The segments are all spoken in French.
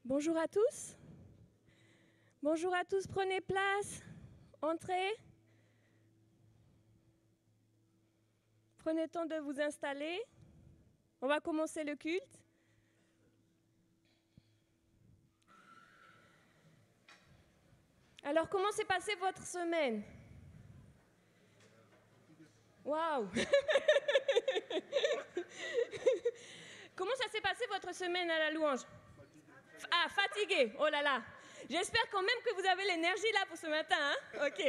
Bonjour à tous. Bonjour à tous, prenez place, entrez. Prenez le temps de vous installer. On va commencer le culte. Alors, comment s'est passée votre semaine? Waouh! Comment ça s'est passé votre semaine à la louange? Ah, fatigué, oh là là. J'espère quand même que vous avez l'énergie là pour ce matin, hein? Ok.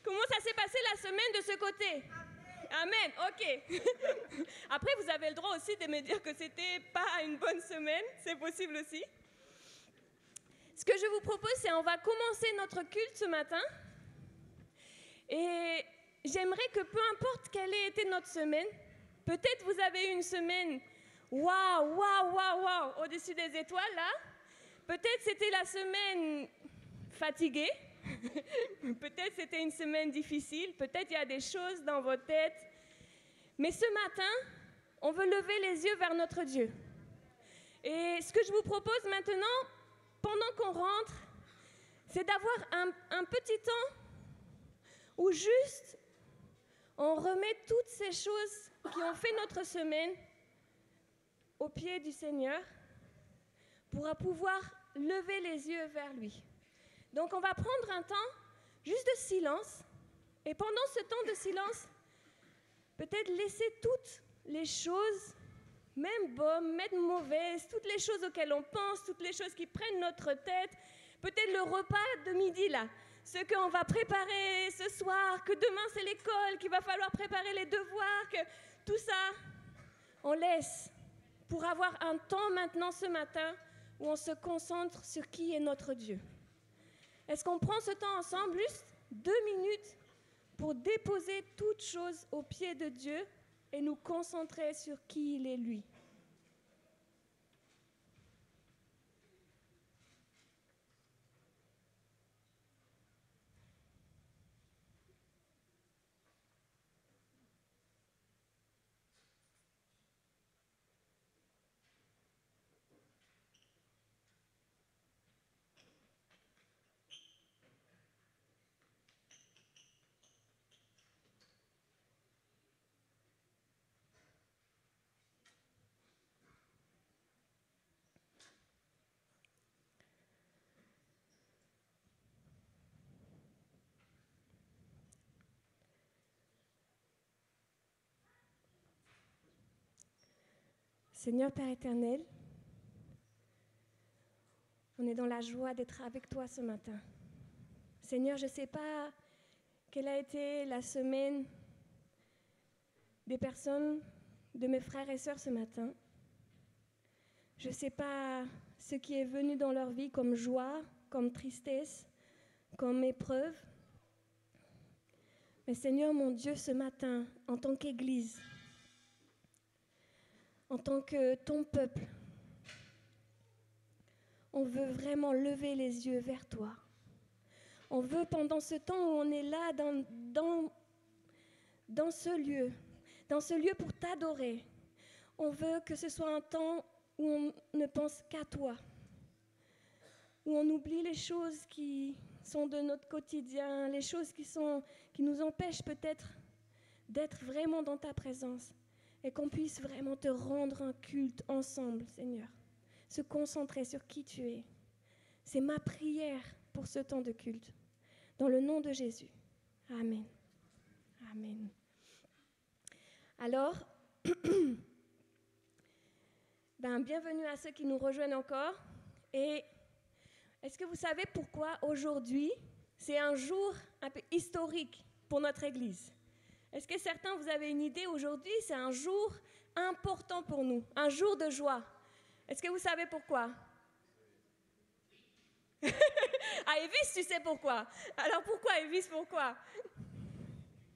Comment ça s'est passé la semaine de ce côté? Amen, ok. Après, vous avez le droit aussi de me dire que c'était pas une bonne semaine, c'est possible aussi. Ce que je vous propose, c'est on va commencer notre culte ce matin. Et j'aimerais que peu importe quelle ait été notre semaine, peut-être vous avez eu une semaine waouh, au-dessus des étoiles là. Peut-être c'était la semaine fatiguée. Peut-être c'était une semaine difficile. Peut-être il y a des choses dans votre tête. Mais ce matin, on veut lever les yeux vers notre Dieu. Et ce que je vous propose maintenant, pendant qu'on rentre, c'est d'avoir un petit temps où juste on remet toutes ces choses qui ont fait notre semaine aux pieds du Seigneur pour pouvoir lever les yeux vers lui. Donc on va prendre un temps juste de silence et pendant ce temps de silence, peut-être laisser toutes les choses, même bonnes, même mauvaises, toutes les choses auxquelles on pense, toutes les choses qui prennent notre tête, peut-être le repas de midi là, ce qu'on va préparer ce soir, que demain c'est l'école, qu'il va falloir préparer les devoirs, que tout ça, on laisse pour avoir un temps maintenant ce matin où on se concentre sur qui est notre Dieu. Est-ce qu'on prend ce temps ensemble, juste 2 minutes, pour déposer toutes choses aux pieds de Dieu et nous concentrer sur qui il est lui? Seigneur Père éternel, on est dans la joie d'être avec toi ce matin. Seigneur, je ne sais pas quelle a été la semaine des personnes, de mes frères et sœurs ce matin. Je ne sais pas ce qui est venu dans leur vie comme joie, comme tristesse, comme épreuve. Mais Seigneur mon Dieu, ce matin, en tant qu'Église, en tant que ton peuple, on veut vraiment lever les yeux vers toi. On veut, pendant ce temps où on est là, dans ce lieu pour t'adorer, on veut que ce soit un temps où on ne pense qu'à toi, où on oublie les choses qui sont de notre quotidien, les choses qui nous empêchent peut-être d'être vraiment dans ta présence, et qu'on puisse vraiment te rendre un culte ensemble, Seigneur. Se concentrer sur qui tu es. C'est ma prière pour ce temps de culte. Dans le nom de Jésus. Amen. Amen. Alors, bienvenue à ceux qui nous rejoignent encore. Et est-ce que vous savez pourquoi aujourd'hui, c'est un jour un peu historique pour notre Église? Est-ce que certains, vous avez une idée? Aujourd'hui, c'est un jour important pour nous, un jour de joie. Est-ce que vous savez pourquoi? Ah, Evis, tu sais pourquoi. Alors pourquoi, Evis, pourquoi?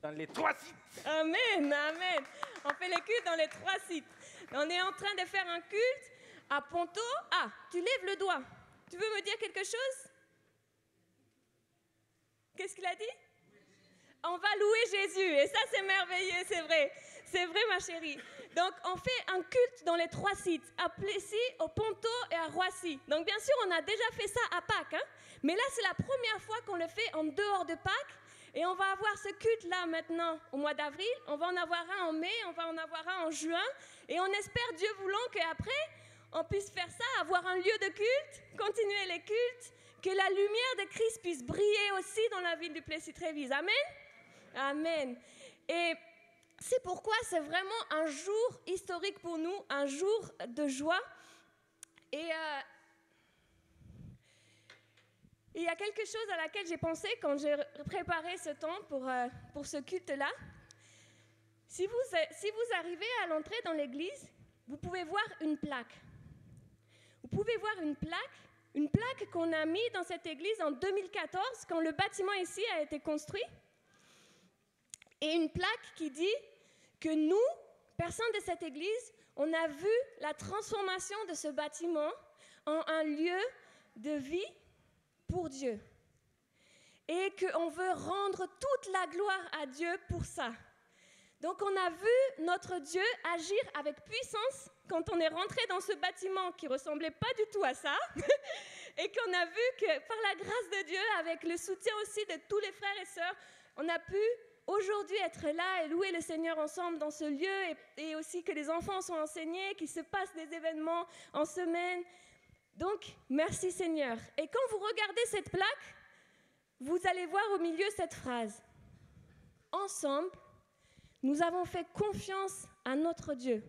Dans les 3 sites. Amen, amen. On fait les cultes dans les 3 sites. On est en train de faire un culte à Ponto. Ah, tu lèves le doigt. Tu veux me dire quelque chose? Qu'est-ce qu'il a dit? On va louer Jésus. Et ça, c'est merveilleux, c'est vrai. C'est vrai, ma chérie. Donc, on fait un culte dans les 3 sites, à Plessis, au Ponto et à Roissy. Donc, bien sûr, on a déjà fait ça à Pâques. Hein? Mais là, c'est la première fois qu'on le fait en dehors de Pâques. Et on va avoir ce culte-là maintenant au mois d'avril. On va en avoir un en mai, on va en avoir un en juin. Et on espère, Dieu voulant, qu'après, on puisse faire ça, avoir un lieu de culte, continuer les cultes, que la lumière de Christ puisse briller aussi dans la ville du Plessis-Trévise. Amen? Amen. Et c'est pourquoi c'est vraiment un jour historique pour nous, un jour de joie. Et il y a quelque chose à laquelle j'ai pensé quand j'ai préparé ce temps pour ce culte-là. Si vous arrivez à l'entrée dans l'église, vous pouvez voir une plaque. Vous pouvez voir une plaque qu'on a mise dans cette église en 2014, quand le bâtiment ici a été construit. Et une plaque qui dit que nous, personnes de cette église, on a vu la transformation de ce bâtiment en un lieu de vie pour Dieu. Et qu'on veut rendre toute la gloire à Dieu pour ça. Donc on a vu notre Dieu agir avec puissance quand on est rentré dans ce bâtiment qui ne ressemblait pas du tout à ça. Et qu'on a vu que par la grâce de Dieu, avec le soutien aussi de tous les frères et sœurs, on a pu aujourd'hui être là et louer le Seigneur ensemble dans ce lieu, et aussi que les enfants sont enseignés, qu'il se passe des événements en semaine. Donc, merci Seigneur. Et quand vous regardez cette plaque, vous allez voir au milieu cette phrase. Ensemble, nous avons fait confiance à notre Dieu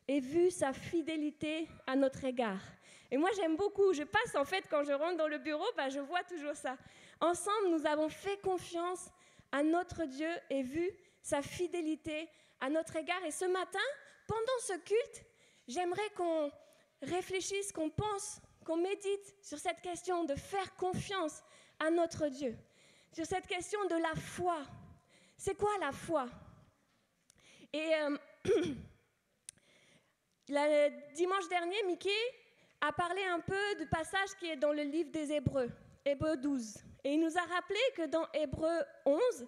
et vu sa fidélité à notre égard. Et moi, j'aime beaucoup. Je passe, en fait, quand je rentre dans le bureau, je vois toujours ça. Ensemble, nous avons fait confiance à notre Dieu et vu sa fidélité à notre égard. Et ce matin, pendant ce culte, j'aimerais qu'on réfléchisse, qu'on pense, qu'on médite sur cette question de faire confiance à notre Dieu, sur cette question de la foi. C'est quoi la foi? Et dimanche dernier, Mickey a parlé un peu du passage qui est dans le livre des Hébreux, Hébreux 12. Et il nous a rappelé que dans Hébreux 11,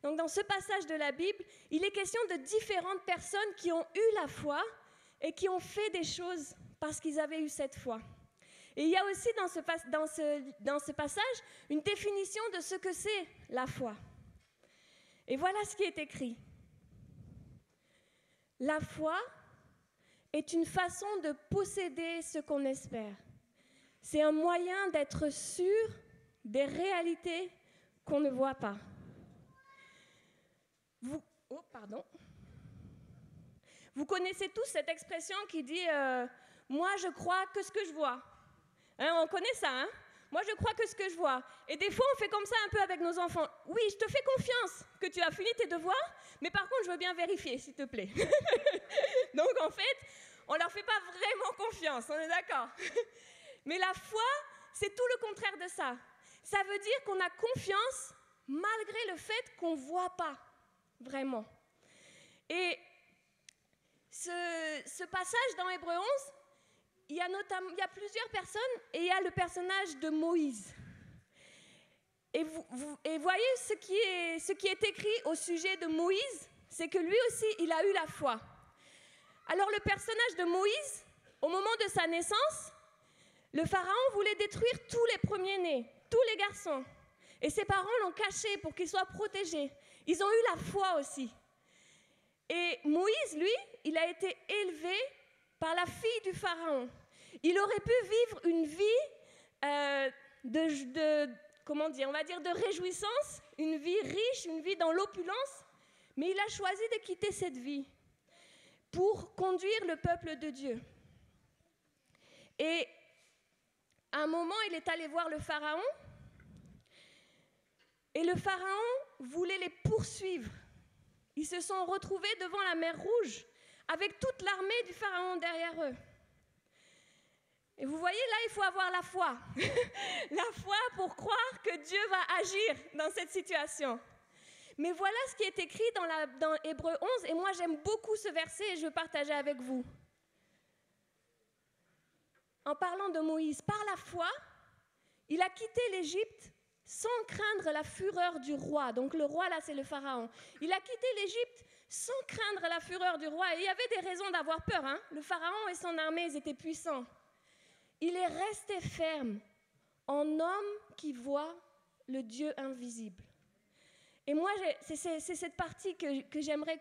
donc dans ce passage de la Bible, il est question de différentes personnes qui ont eu la foi et qui ont fait des choses parce qu'ils avaient eu cette foi. Et il y a aussi dans ce passage une définition de ce que c'est la foi. Et voilà ce qui est écrit. La foi est une façon de posséder ce qu'on espère. C'est un moyen d'être sûr des réalités qu'on ne voit pas. Vous connaissez tous cette expression qui dit « moi je crois que ce que je vois ». Hein, on connaît ça, hein? Moi, je crois que ce que je vois. Et des fois, on fait comme ça un peu avec nos enfants. Oui, je te fais confiance que tu as fini tes devoirs, mais par contre, je veux bien vérifier, s'il te plaît. Donc, en fait, on ne leur fait pas vraiment confiance, on est d'accord? Mais la foi, c'est tout le contraire de ça. Ça veut dire qu'on a confiance malgré le fait qu'on ne voit pas vraiment. Et ce passage dans Hébreux 11, il y a plusieurs personnes et il y a le personnage de Moïse. Et voyez ce qui est écrit au sujet de Moïse, c'est que lui aussi, il a eu la foi. Alors le personnage de Moïse, au moment de sa naissance, le pharaon voulait détruire tous les premiers-nés, tous les garçons. Et ses parents l'ont caché pour qu'il soit protégé. Ils ont eu la foi aussi. Et Moïse, lui, il a été élevé par la fille du pharaon. Il aurait pu vivre une vie de réjouissance, une vie riche, une vie dans l'opulence, mais il a choisi de quitter cette vie pour conduire le peuple de Dieu. Et à un moment, il est allé voir le pharaon, et le pharaon voulait les poursuivre. Ils se sont retrouvés devant la mer Rouge, avec toute l'armée du pharaon derrière eux. Et vous voyez, là, il faut avoir la foi. La foi pour croire que Dieu va agir dans cette situation. Mais voilà ce qui est écrit dans Hébreux 11, et moi j'aime beaucoup ce verset et je veux partager avec vous. En parlant de Moïse, par la foi, il a quitté l'Égypte sans craindre la fureur du roi. Donc le roi, là, c'est le pharaon. Il a quitté l'Égypte sans craindre la fureur du roi. Et il y avait des raisons d'avoir peur, hein. Le pharaon et son armée, ils étaient puissants. Il est resté ferme en homme qui voit le Dieu invisible. Et moi, c'est cette partie que j'aimerais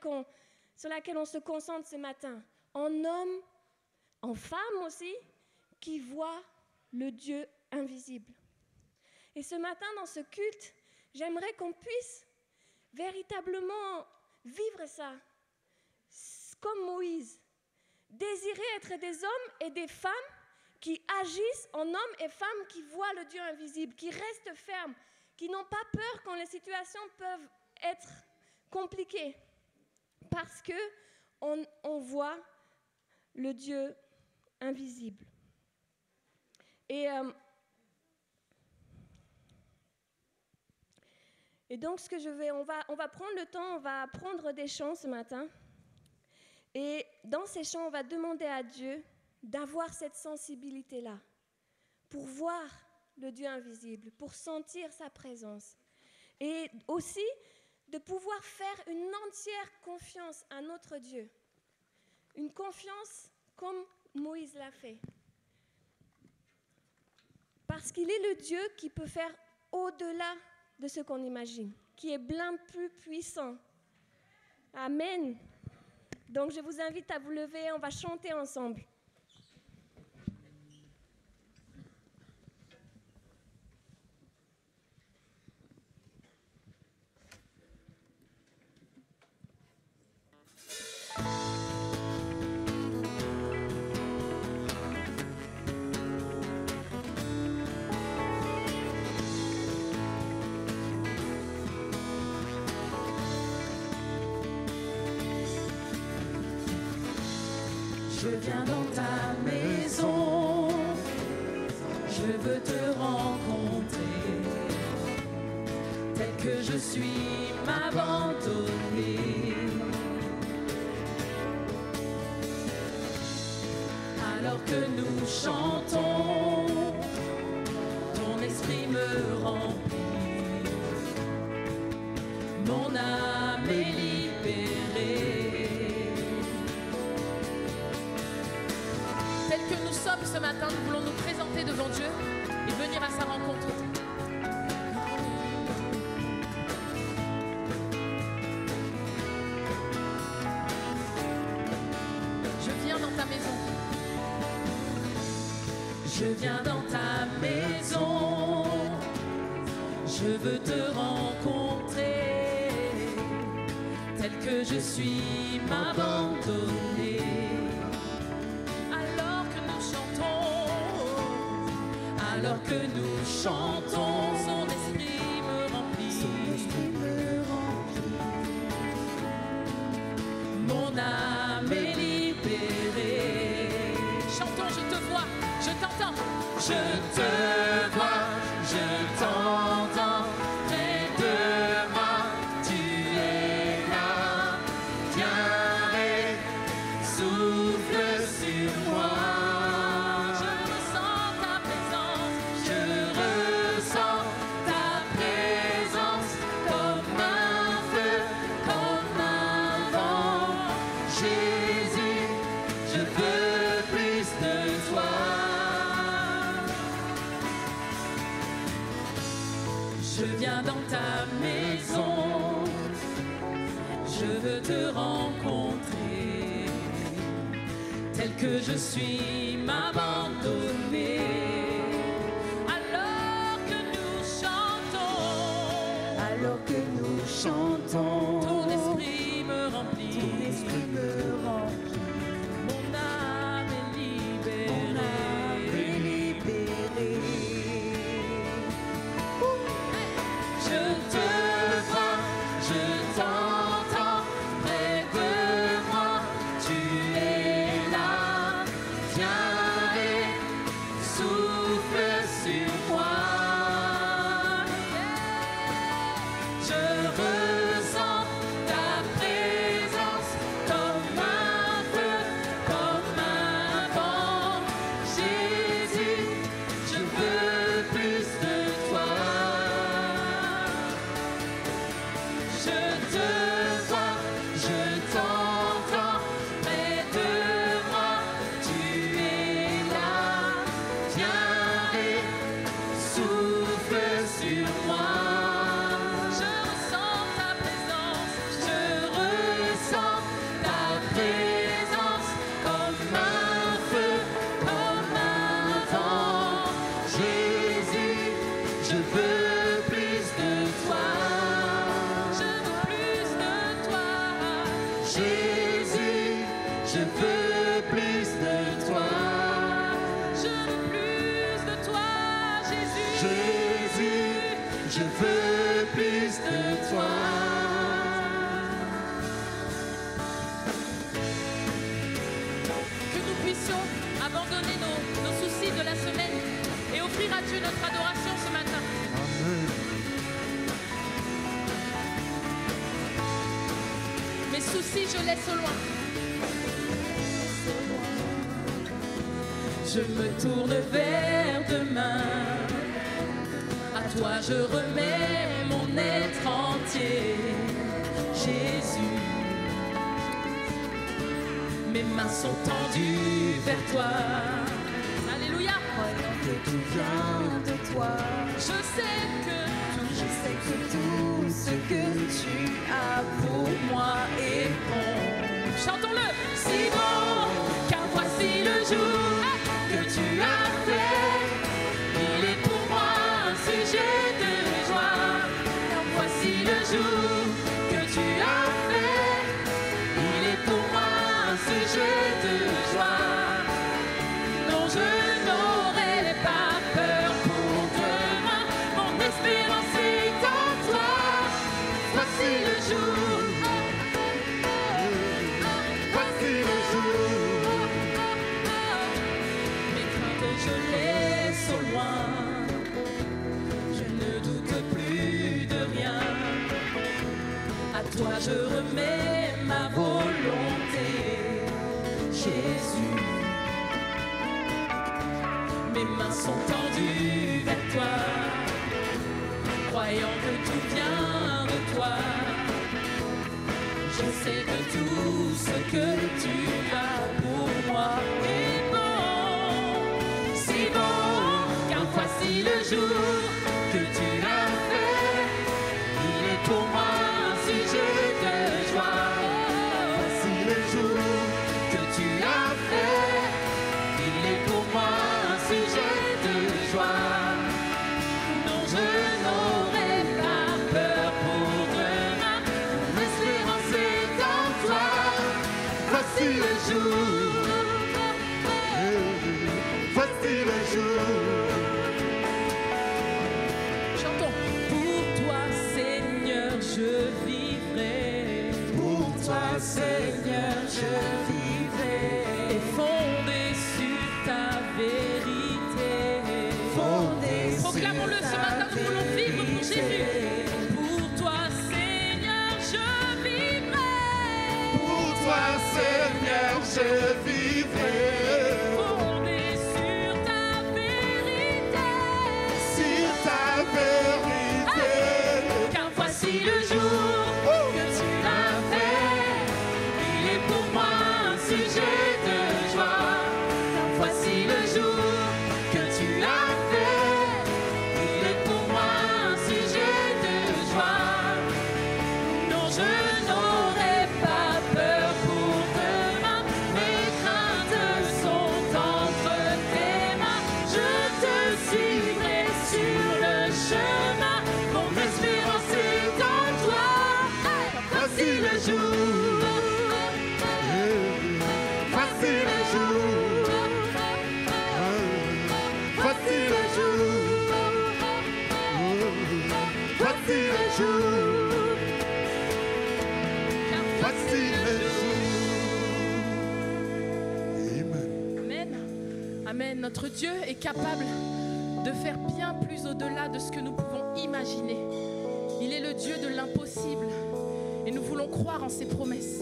sur laquelle on se concentre ce matin. En homme, en femme aussi, qui voit le Dieu invisible. Et ce matin, dans ce culte, j'aimerais qu'on puisse véritablement vivre ça, comme Moïse. Désirer être des hommes et des femmes qui agissent en hommes et femmes qui voient le Dieu invisible, qui restent fermes, qui n'ont pas peur quand les situations peuvent être compliquées, parce qu'on voit le Dieu invisible. Et donc, on va prendre le temps, on va apprendre des chants ce matin. Et dans ces chants, on va demander à Dieu d'avoir cette sensibilité-là, pour voir le Dieu invisible, pour sentir sa présence. Et aussi, de pouvoir faire une entière confiance à notre Dieu. Une confiance comme Moïse l'a fait. Parce qu'il est le Dieu qui peut faire au-delà de ce qu'on imagine, qui est bien plus puissant. Amen. Donc je vous invite à vous lever, on va chanter ensemble. Je viens dans ta maison, je veux te rencontrer, tel que je suis, m'abandonner. Alors que nous chantons, ton esprit me remplit, mon âme est libérée. Tel que nous sommes ce matin, nous voulons nous présenter devant Dieu et venir à sa rencontre. Je viens dans ta maison. Je viens dans ta maison. Je veux te rencontrer. Tel que je suis, m'abandonner. Alors que nous chantons, son esprit me remplit. Mon âme est libérée. Chantons, je te vois, je t'entends. Je te vois, je t'entends. Près de moi, tu es là. Viens et souffle sur moi. Je viens dans ta maison, je veux te rencontrer, tel que je suis, m'abandonner. Alors que nous chantons, ton esprit me remplit, mon âme est libérée. Je te vois, je t'entends, près de moi, tu es là. Viens et souffle sur moi. Je ressens Je veux plus de toi. Que nous puissions abandonner nos soucis de la semaine et offrir à Dieu notre adoration ce matin. Amen. Mes soucis, je laisse au loin. Je me tourne vers demain. À toi je remets mon être entier. Jésus, mes mains sont tendues vers toi. Alléluia. Croyant que tout vient de toi. Je sais que tout ce que tu as pour moi est bon. chantons-le. Si bon, car voici le jour que tu as fait. Il est pour moi un sujet de joie. Car voici le jour que tu as fait. Il est pour moi un sujet de joie. Non, je n'aurai pas peur pour demain. Mon espérance est en toi. Voici le jour. Voici le jour. Mes craintes, je laisse au loin. Je ne doute plus de rien. À toi, je remets ma volonté. Jésus, mes mains sont tendues vers toi, croyant que tout vient de toi. Je sais que tout ce que tu as pour moi est bon, si bon, car voici le jour que tu as fait. Il est pour moi un sujet de joie. Voici le jour Que tu as fait, il est pour moi un sujet de joie. Non, je n'aurai pas peur pour demain. Mon espérance est en toi. Voici le jour. Voici le jour. Chantons. Pour toi, Seigneur, je vivrai. Pour toi, Seigneur, je vivrai. Et fondé sur ta vérité. Proclamons-le ce matin, nous voulons vivre pour Jésus. Pour toi, Seigneur, je vivrai. Pour toi, Seigneur, je vivrai. Fondé sur ta vérité. Sur ta vérité. Car voici le jour que tu as fait. Il est pour moi un sujet de joie. Car voici le jour que tu as fait. Il est pour moi un sujet de joie. Non, je n'aurai pas peur pour demain. Mes craintes sont entre tes mains. Je te suivrai sur le chemin. Mon espérance est en toi. Voici le jour. Voici le jour. Voici le jour. Voici le jour. Voici le jour. Amen. Amen. Amen. Notre Dieu est capable de faire bien plus au-delà de ce que nous pouvons imaginer. Il est le Dieu de l'impossible et nous voulons croire en ses promesses.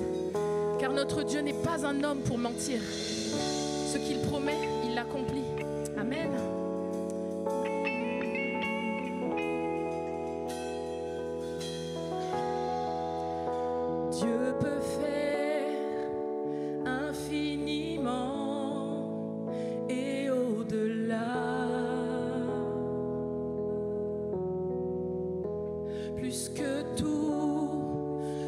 Car notre Dieu n'est pas un homme pour mentir. Ce qu'il promet, il l'accomplit. Amen. Dieu peut faire infiniment et au-delà, plus que tout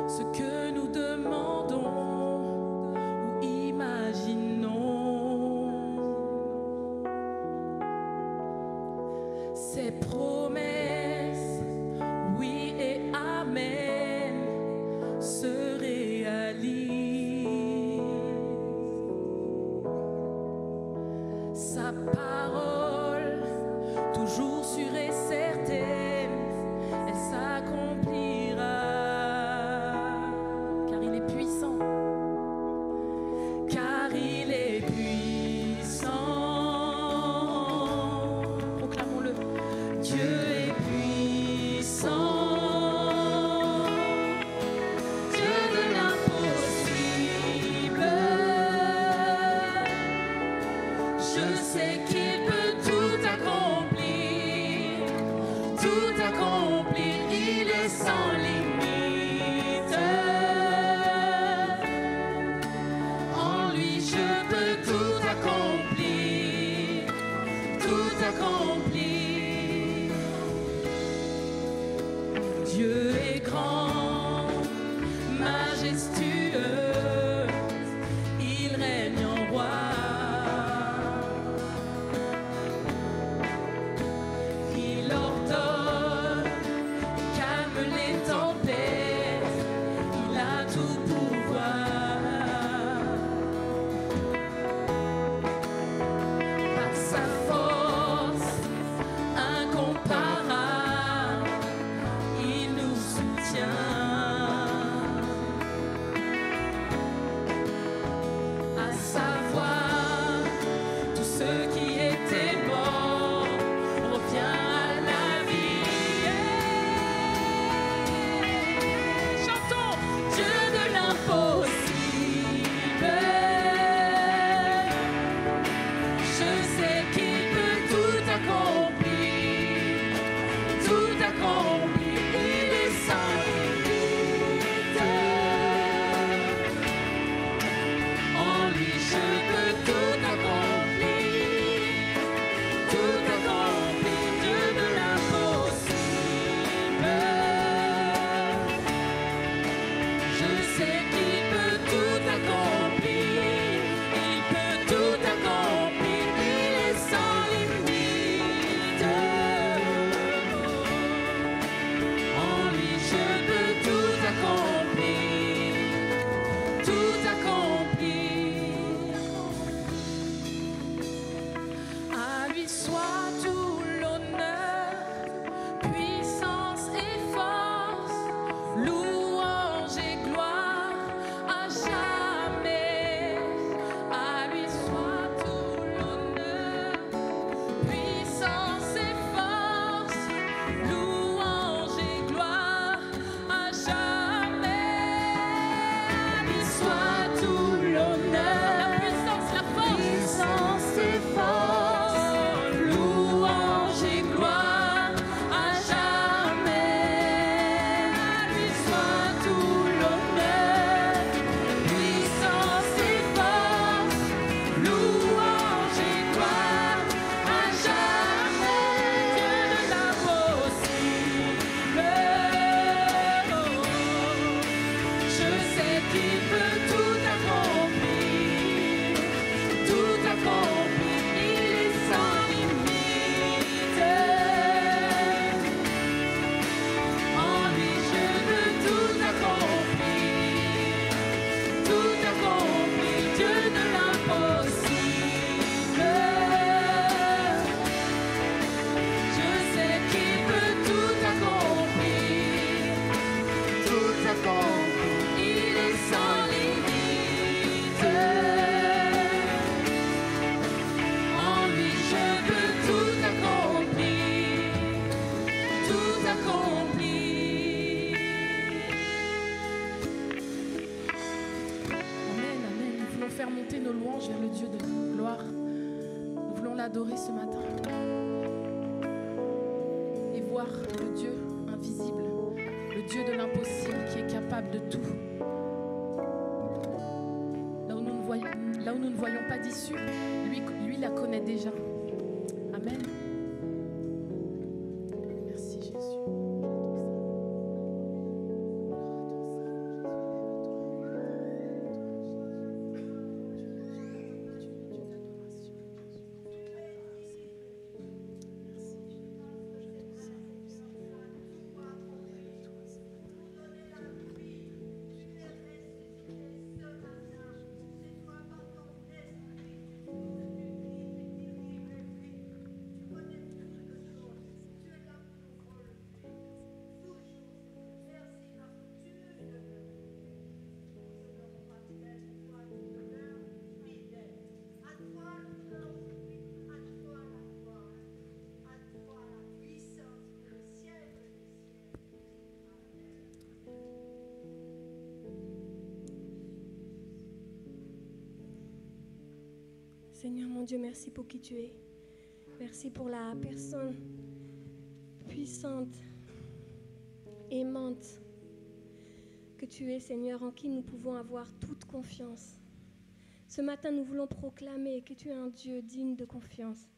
ce que nous demandons ou imaginons. Ses promesses, oui et amen, se réalisent. Sa parole, toujours sûre et certaine, est sans limite. En lui je peux tout accomplir, tout accomplir. Dieu est grand, majestueux, il règne en roi. Il ordonne, calme les tempêtes, il a tout pouvoir. Par sa force incomparable, il nous soutient. À savoir, tout ce qui était mort revient à la vie. Chantons, Dieu de l'impossible. Je sais qu'il peut tout accomplir, tout accomplir. Il est sans limite. En lui je peux tout accomplir, tout accomplir. Dieu de l'impossible. Je sais qu'il peut tout accomplir, il peut tout accomplir. Il est sans limite. En lui je peux tout accomplir, tout accomplir. À lui soit tout l'honneur, puissance et force, louange et gloire à jamais. À lui soit tout l'honneur, puissance et force, louange et gloire à jamais. À lui soit tout l'honneur, la puissance, la force, puissance et force, louange et gloire à jamais. À lui soit tout l'honneur, puissance et force, louange et gloire à jamais. Dieu de l'impossible. Je sais qu'il peut tout accomplir, tout accomplir. Il est sans limite. En lui je veux tout accomplir, tout accomplir. Dieu de l'impossible. Je sais qu'il peut tout accomplir, Tout accompli. il est sans limite. En lui je veux tout accomplir, tout accomplir. Amen, amen. Nous voulons faire monter nos louanges vers le Dieu de gloire. Nous voulons l'adorer ce matin. Et voir le Dieu invisible, le Dieu de l'impossible qui est capable de tout. Là où nous ne voyons pas d'issue, lui la connaît déjà. Amen. Merci Jésus. Seigneur mon Dieu, merci pour qui tu es. Merci pour la personne puissante aimante que tu es, Seigneur, en qui nous pouvons avoir toute confiance. Ce matin, nous voulons proclamer que tu es un Dieu digne de confiance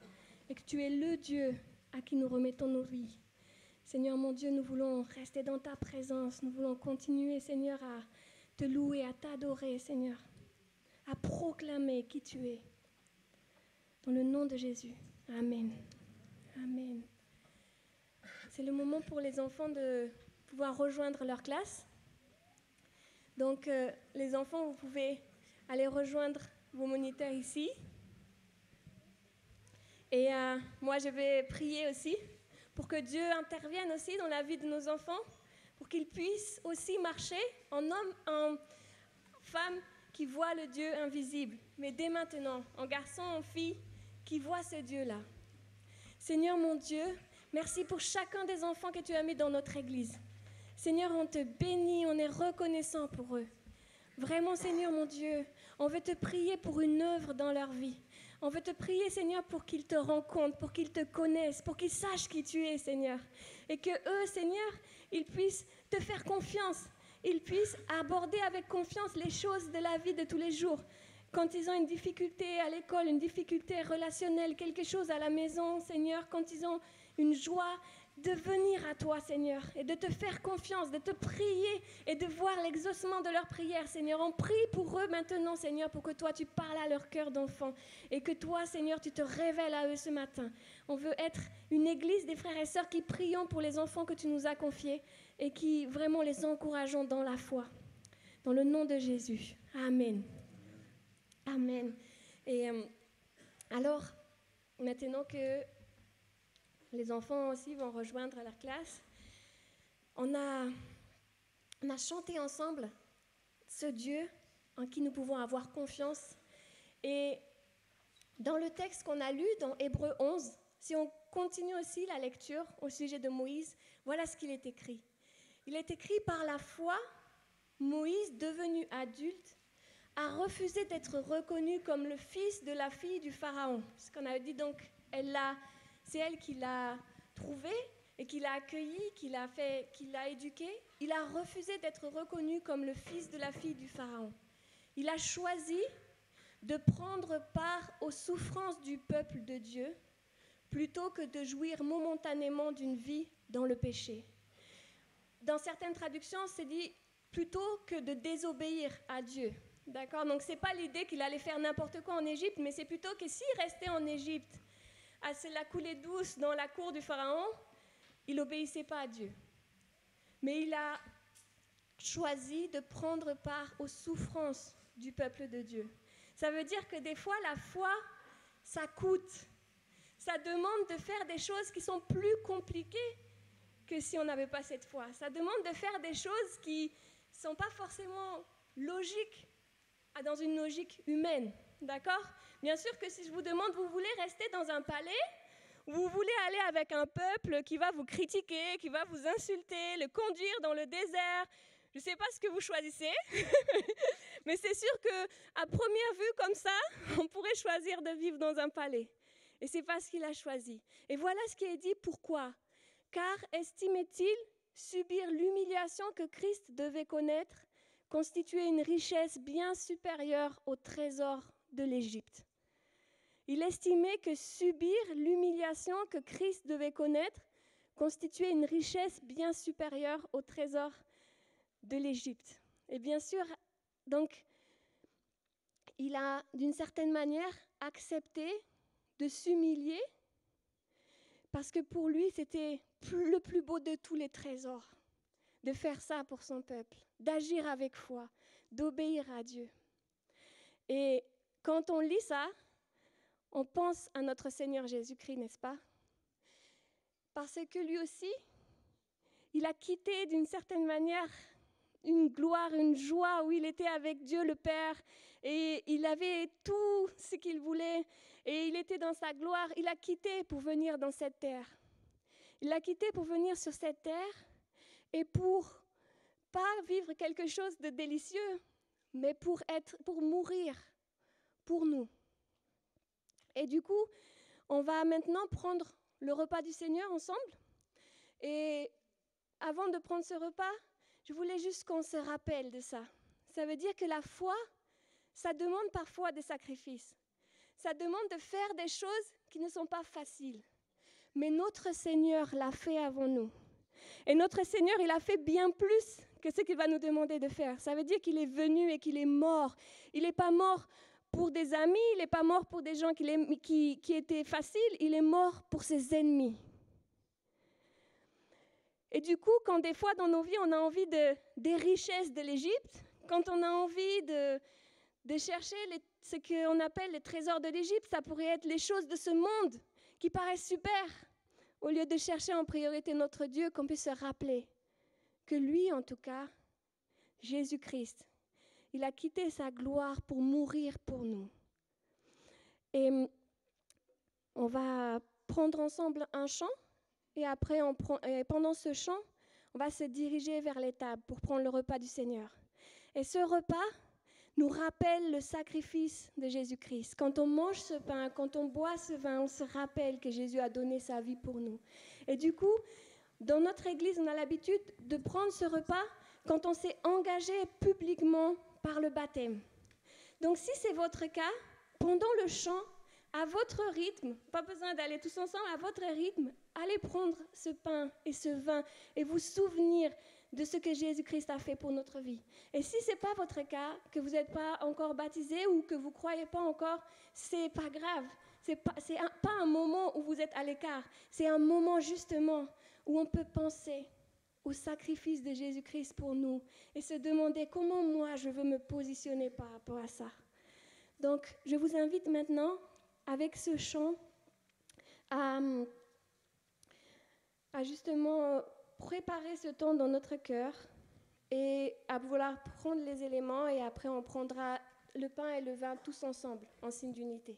et que tu es le Dieu à qui nous remettons nos vies. Seigneur, mon Dieu, nous voulons rester dans ta présence. Nous voulons continuer, Seigneur, à te louer, à t'adorer, Seigneur, à proclamer qui tu es. Dans le nom de Jésus. Amen. Amen. C'est le moment pour les enfants de pouvoir rejoindre leur classe. Donc, les enfants, vous pouvez aller rejoindre vos moniteurs ici. Et moi, je vais prier aussi pour que Dieu intervienne aussi dans la vie de nos enfants, pour qu'ils puissent aussi marcher en homme, en femme qui voit le Dieu invisible, mais dès maintenant, en garçon, en fille, qui voit ce Dieu-là. Seigneur mon Dieu, merci pour chacun des enfants que tu as mis dans notre Église. Seigneur, on te bénit, on est reconnaissant pour eux. Vraiment, Seigneur mon Dieu, on veut te prier pour une œuvre dans leur vie. On veut te prier, Seigneur, pour qu'ils te rencontrent, pour qu'ils te connaissent, pour qu'ils sachent qui tu es, Seigneur. Et que eux, Seigneur, ils puissent te faire confiance. Ils puissent aborder avec confiance les choses de la vie de tous les jours. Quand ils ont une difficulté à l'école, une difficulté relationnelle, quelque chose à la maison, Seigneur, quand ils ont une joie, de venir à toi, Seigneur, et de te faire confiance, de te prier et de voir l'exaucement de leurs prières, Seigneur. On prie pour eux maintenant, Seigneur, pour que toi, tu parles à leur cœur d'enfant et que toi, Seigneur, tu te révèles à eux ce matin. On veut être une église des frères et sœurs qui prions pour les enfants que tu nous as confiés et qui vraiment les encourageons dans la foi. Dans le nom de Jésus. Amen. Amen. Et alors, maintenant que les enfants aussi vont rejoindre leur classe, on a chanté ensemble ce Dieu en qui nous pouvons avoir confiance. Et dans le texte qu'on a lu dans Hébreux 11, si on continue aussi la lecture au sujet de Moïse, voilà ce qu'il est écrit. Il est écrit: par la foi, Moïse, devenu adulte, a refusé d'être reconnu comme le fils de la fille du Pharaon. Ce qu'on a dit, donc, c'est elle qui l'a trouvé et qui l'a accueilli, qui l'a éduqué. Il a refusé d'être reconnu comme le fils de la fille du Pharaon. Il a choisi de prendre part aux souffrances du peuple de Dieu plutôt que de jouir momentanément d'une vie dans le péché. Dans certaines traductions, c'est dit plutôt que de désobéir à Dieu. D'accord ? Donc, ce n'est pas l'idée qu'il allait faire n'importe quoi en Égypte, mais c'est plutôt que s'il restait en Égypte, à se la couler douce dans la cour du Pharaon, il n'obéissait pas à Dieu. Mais il a choisi de prendre part aux souffrances du peuple de Dieu. Ça veut dire que des fois, la foi, ça coûte. Ça demande de faire des choses qui sont plus compliquées que si on n'avait pas cette foi. Ça demande de faire des choses qui ne sont pas forcément logiques, dans une logique humaine. D'accord ? Bien sûr que si je vous demande, vous voulez rester dans un palais, ou vous voulez aller avec un peuple qui va vous critiquer, qui va vous insulter, le conduire dans le désert, je ne sais pas ce que vous choisissez, mais c'est sûr qu'à première vue, comme ça, on pourrait choisir de vivre dans un palais. Et ce n'est pas ce qu'il a choisi. Et voilà ce qui est dit, pourquoi ? Car estimait-il subir l'humiliation que Christ devait connaître, constituer une richesse bien supérieure au trésor de l'Égypte. Il estimait que subir l'humiliation que Christ devait connaître constituait une richesse bien supérieure au trésor de l'Égypte. Et bien sûr, donc, il a d'une certaine manière accepté de s'humilier parce que pour lui, c'était le plus beau de tous les trésors, de faire ça pour son peuple, d'agir avec foi, d'obéir à Dieu. Et quand on lit ça, on pense à notre Seigneur Jésus-Christ, n'est-ce pas ? Parce que lui aussi, il a quitté d'une certaine manière une gloire, une joie où il était avec Dieu le Père et il avait tout ce qu'il voulait et il était dans sa gloire. Il a quitté pour venir dans cette terre. Il a quitté pour venir sur cette terre et pour pas vivre quelque chose de délicieux, mais pour mourir pour nous. Et du coup, on va maintenant prendre le repas du Seigneur ensemble. Et avant de prendre ce repas, je voulais juste qu'on se rappelle de ça. Ça veut dire que la foi, ça demande parfois des sacrifices. Ça demande de faire des choses qui ne sont pas faciles. Mais notre Seigneur l'a fait avant nous. Et notre Seigneur, il a fait bien plus que ce qu'il va nous demander de faire. Ça veut dire qu'il est venu et qu'il est mort. Il n'est pas mort pour des amis, il n'est pas mort pour des gens qui étaient faciles, il est mort pour ses ennemis. Et du coup, quand des fois dans nos vies, on a envie des richesses de l'Égypte, quand on a envie de chercher ce qu'on appelle les trésors de l'Égypte, ça pourrait être les choses de ce monde qui paraissent super, au lieu de chercher en priorité notre Dieu, qu'on puisse se rappeler que lui, en tout cas, Jésus-Christ, il a quitté sa gloire pour mourir pour nous. Et on va prendre ensemble un chant, et après, pendant ce chant, on va se diriger vers les tables pour prendre le repas du Seigneur. Et ce repas nous rappelle le sacrifice de Jésus-Christ. Quand on mange ce pain, quand on boit ce vin, on se rappelle que Jésus a donné sa vie pour nous. Et du coup, dans notre Église, on a l'habitude de prendre ce repas quand on s'est engagé publiquement par le baptême. Donc si c'est votre cas, pendant le chant, à votre rythme, pas besoin d'aller tous ensemble, à votre rythme, allez prendre ce pain et ce vin et vous souvenir de ce que Jésus-Christ a fait pour notre vie. Et si ce n'est pas votre cas, que vous n'êtes pas encore baptisé ou que vous ne croyez pas encore, ce n'est pas grave. Ce n'est pas un moment où vous êtes à l'écart. C'est un moment justement où on peut penser au sacrifice de Jésus-Christ pour nous et se demander comment moi je veux me positionner par rapport à ça. Donc, je vous invite maintenant, avec ce chant, à justement préparer ce temps dans notre cœur et à vouloir prendre les éléments et après on prendra le pain et le vin tous ensemble en signe d'unité.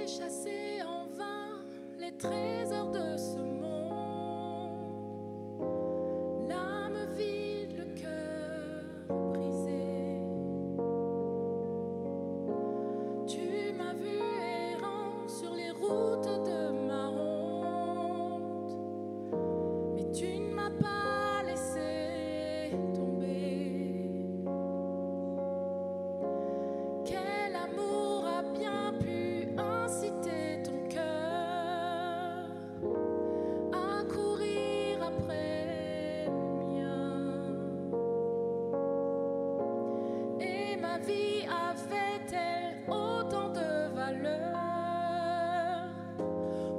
Chassé en vain les trésors de ce monde, l'âme vide, le cœur brisé. Tu m'as vu errant sur les routes de ma honte, mais tu ne m'as pas laissé tomber. Quel amour a bien pu inciter ton cœur à courir après le mien. Et ma vie avait-elle autant de valeur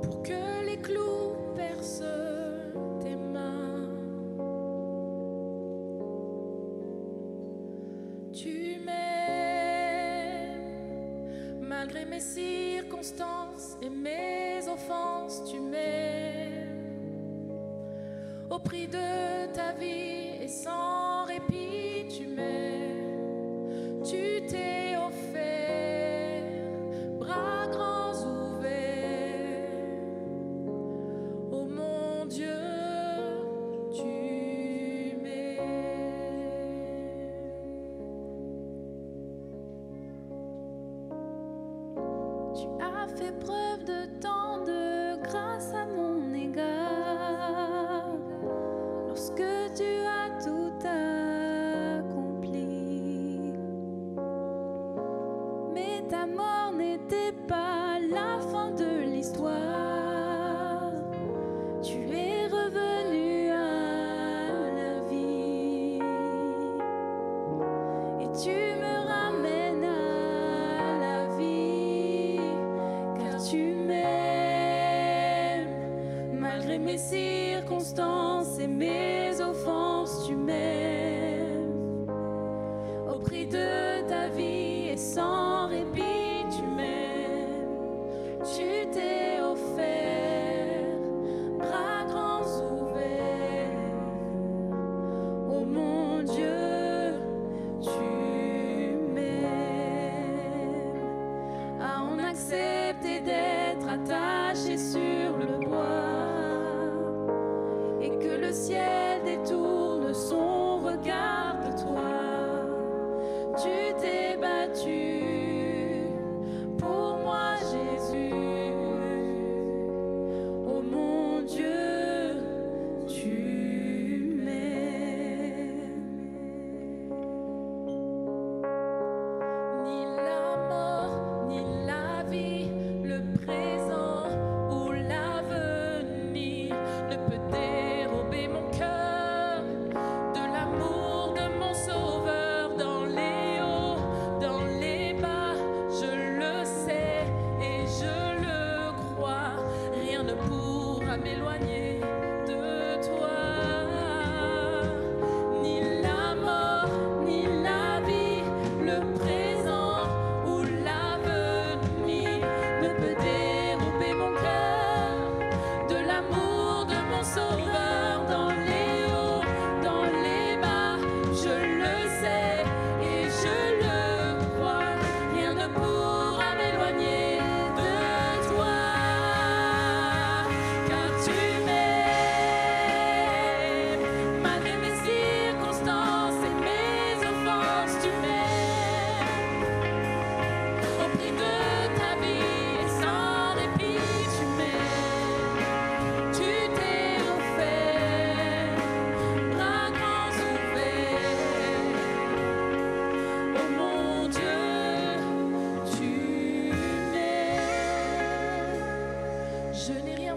pour que les clous percent tes mains? Tu m'aimes malgré mes circonstances et mes offenses, tu m'aimes au prix de ta vie et sans répit, tu m'aimes. Tu t'es offert, bras grands ouverts. Oh mon Dieu, tu m'aimes. Tu as fait preuve de tant de grâce à mon égard, lorsque tu as tout accompli. Mais ta mort n'était pas la fin de l'histoire. Tu es revenu à la vie et tu me ramènes à la vie, car tu m'aimes malgré mes circonstances et mes offenses, tu m'aimes au prix de ta vie et sans répit, tu m'aimes. Tu t'es offert, bras grands ouverts.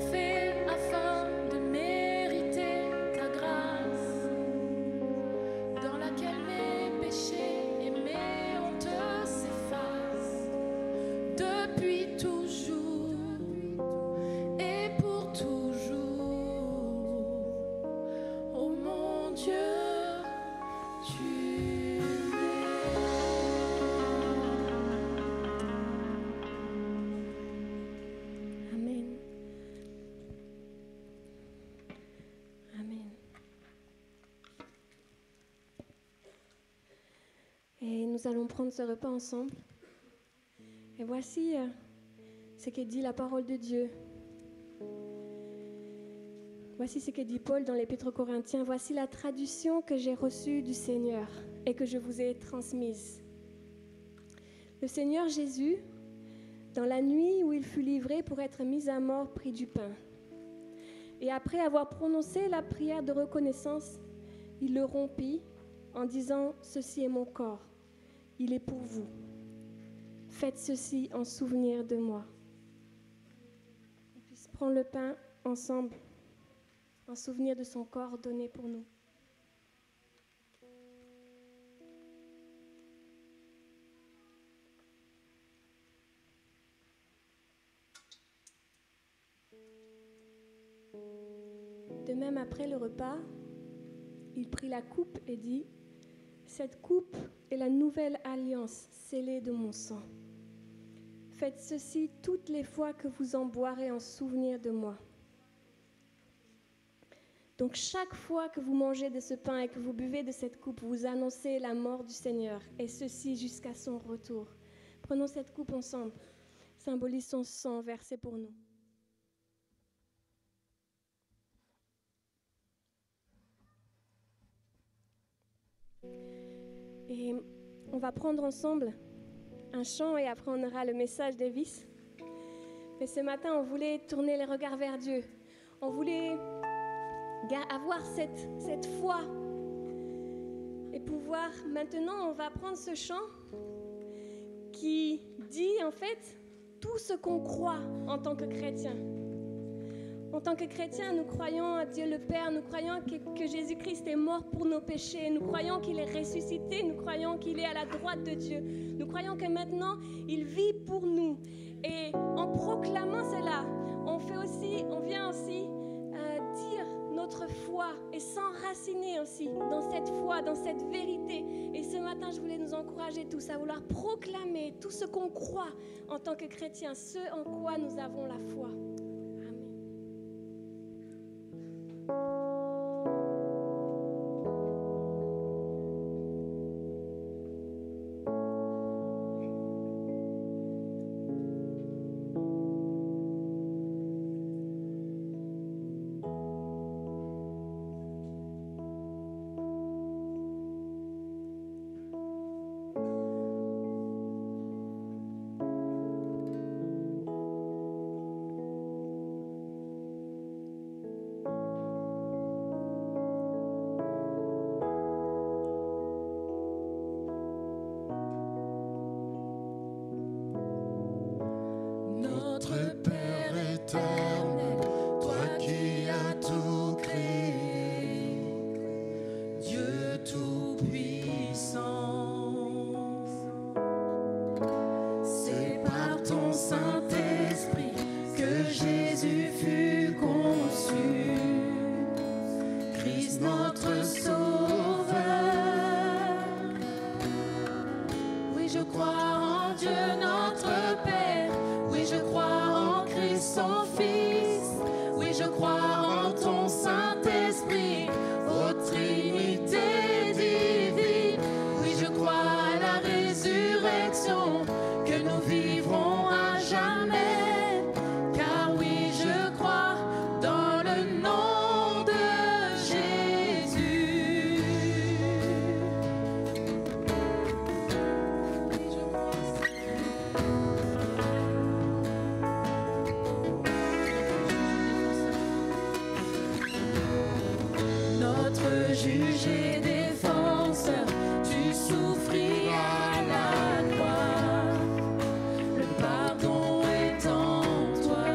fait afin de mériter ta grâce, dans laquelle mes péchés et mes hontes s'effacent, depuis toujours et pour toujours. Oh mon Dieu, tu Amen. Amen. Et nous allons prendre ce repas ensemble. Et voici ce que dit la parole de Dieu. Voici ce que dit Paul dans l'Épître aux Corinthiens. Voici la traduction que j'ai reçue du Seigneur et que je vous ai transmise. Le Seigneur Jésus, dans la nuit où il fut livré pour être mis à mort, prit du pain. Et après avoir prononcé la prière de reconnaissance, il le rompit en disant « Ceci est mon corps, il est pour vous. Faites ceci en souvenir de moi. » On puisse prendre le pain ensemble, en souvenir de son corps donné pour nous. De même, après le repas, il prit la coupe et dit « Cette coupe est la nouvelle alliance scellée de mon sang. Faites ceci toutes les fois que vous en boirez en souvenir de moi. » Donc chaque fois que vous mangez de ce pain et que vous buvez de cette coupe, vous annoncez la mort du Seigneur, et ceci jusqu'à son retour. Prenons cette coupe ensemble, symbolise son sang versé pour nous. Et on va prendre ensemble un chant et après on aura le message d'Elvis. Mais ce matin, on voulait tourner les regards vers Dieu. On voulait avoir cette foi. Et pouvoir, maintenant, on va prendre ce chant qui dit en fait tout ce qu'on croit en tant que chrétien. En tant que chrétiens, nous croyons à Dieu le Père, nous croyons que Jésus-Christ est mort pour nos péchés, nous croyons qu'il est ressuscité, nous croyons qu'il est à la droite de Dieu, nous croyons que maintenant, il vit pour nous. Et en proclamant cela, on vient aussi dire notre foi et s'enraciner aussi dans cette foi, dans cette vérité. Et ce matin, je voulais nous encourager tous à vouloir proclamer tout ce qu'on croit en tant que chrétiens, ce en quoi nous avons la foi. Juge et défenseur, tu souffriras la croix. Le pardon est en toi.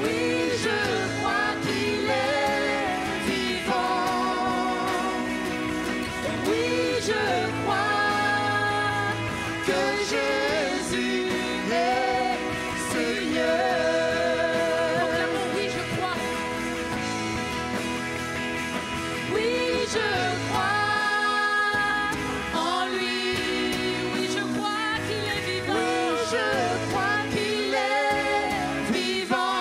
Oui, je crois qu'il est vivant. Oui, je crois que Jésus est Seigneur. Proclamons, oui, je crois. Oui, je crois en lui. Oui, je crois qu'il est vivant. Oui, je crois qu'il est vivant.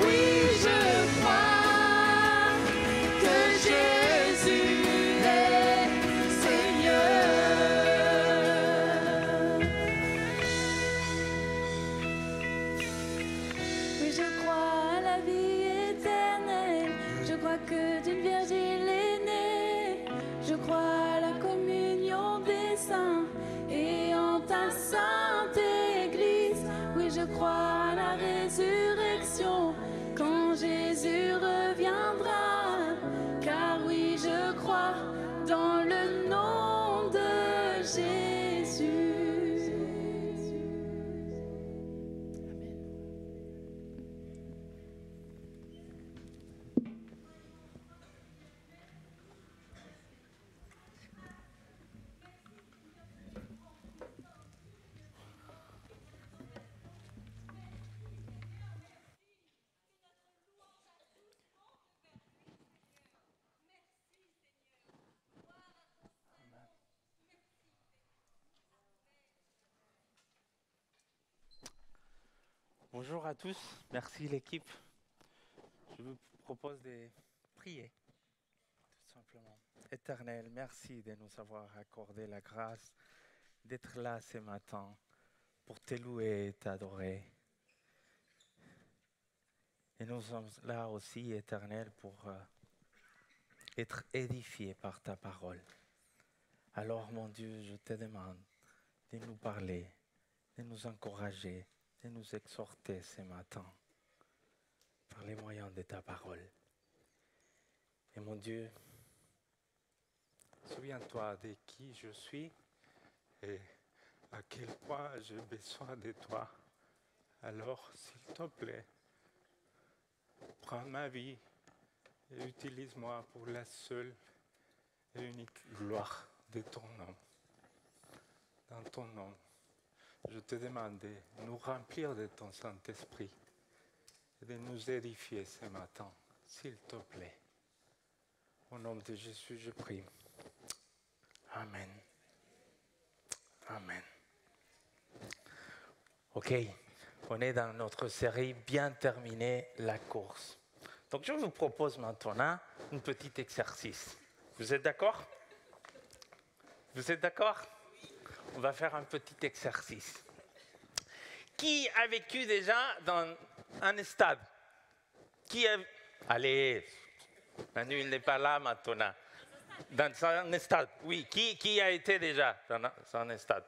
Oui, je crois que Jésus est Seigneur. Oui, je crois à la vie éternelle. Je crois que d'une vierge il est né. Je crois à la communion des saints et en ta sainte Église. Oui, je crois à la résurrection quand Jésus reviendra. Car oui, je crois dans le nom de Jésus. Bonjour à tous, merci l'équipe. Je vous propose de prier, tout simplement. Éternel, merci de nous avoir accordé la grâce d'être là ce matin pour te louer et t'adorer. Et nous sommes là aussi, Éternel, pour être édifiés par ta parole. Alors, mon Dieu, je te demande de nous parler, de nous encourager, de nous exhorter ce matin par les moyens de ta parole. Et mon Dieu, souviens-toi de qui je suis et à quel point j'ai besoin de toi. Alors, s'il te plaît, prends ma vie et utilise-moi pour la seule et unique gloire de ton nom. Dans ton nom, je te demande de nous remplir de ton Saint-Esprit et de nous édifier ce matin, s'il te plaît. Au nom de Jésus, je prie. Amen. Amen. Ok, on est dans notre série Bien terminer la course. Donc je vous propose maintenant un petit exercice. Vous êtes d'accord? Vous êtes d'accord? On va faire un petit exercice. Qui a vécu déjà dans un stade? Allez, Manu, il n'est pas là maintenant. Dans un stade, oui. Qui a été déjà dans un stade?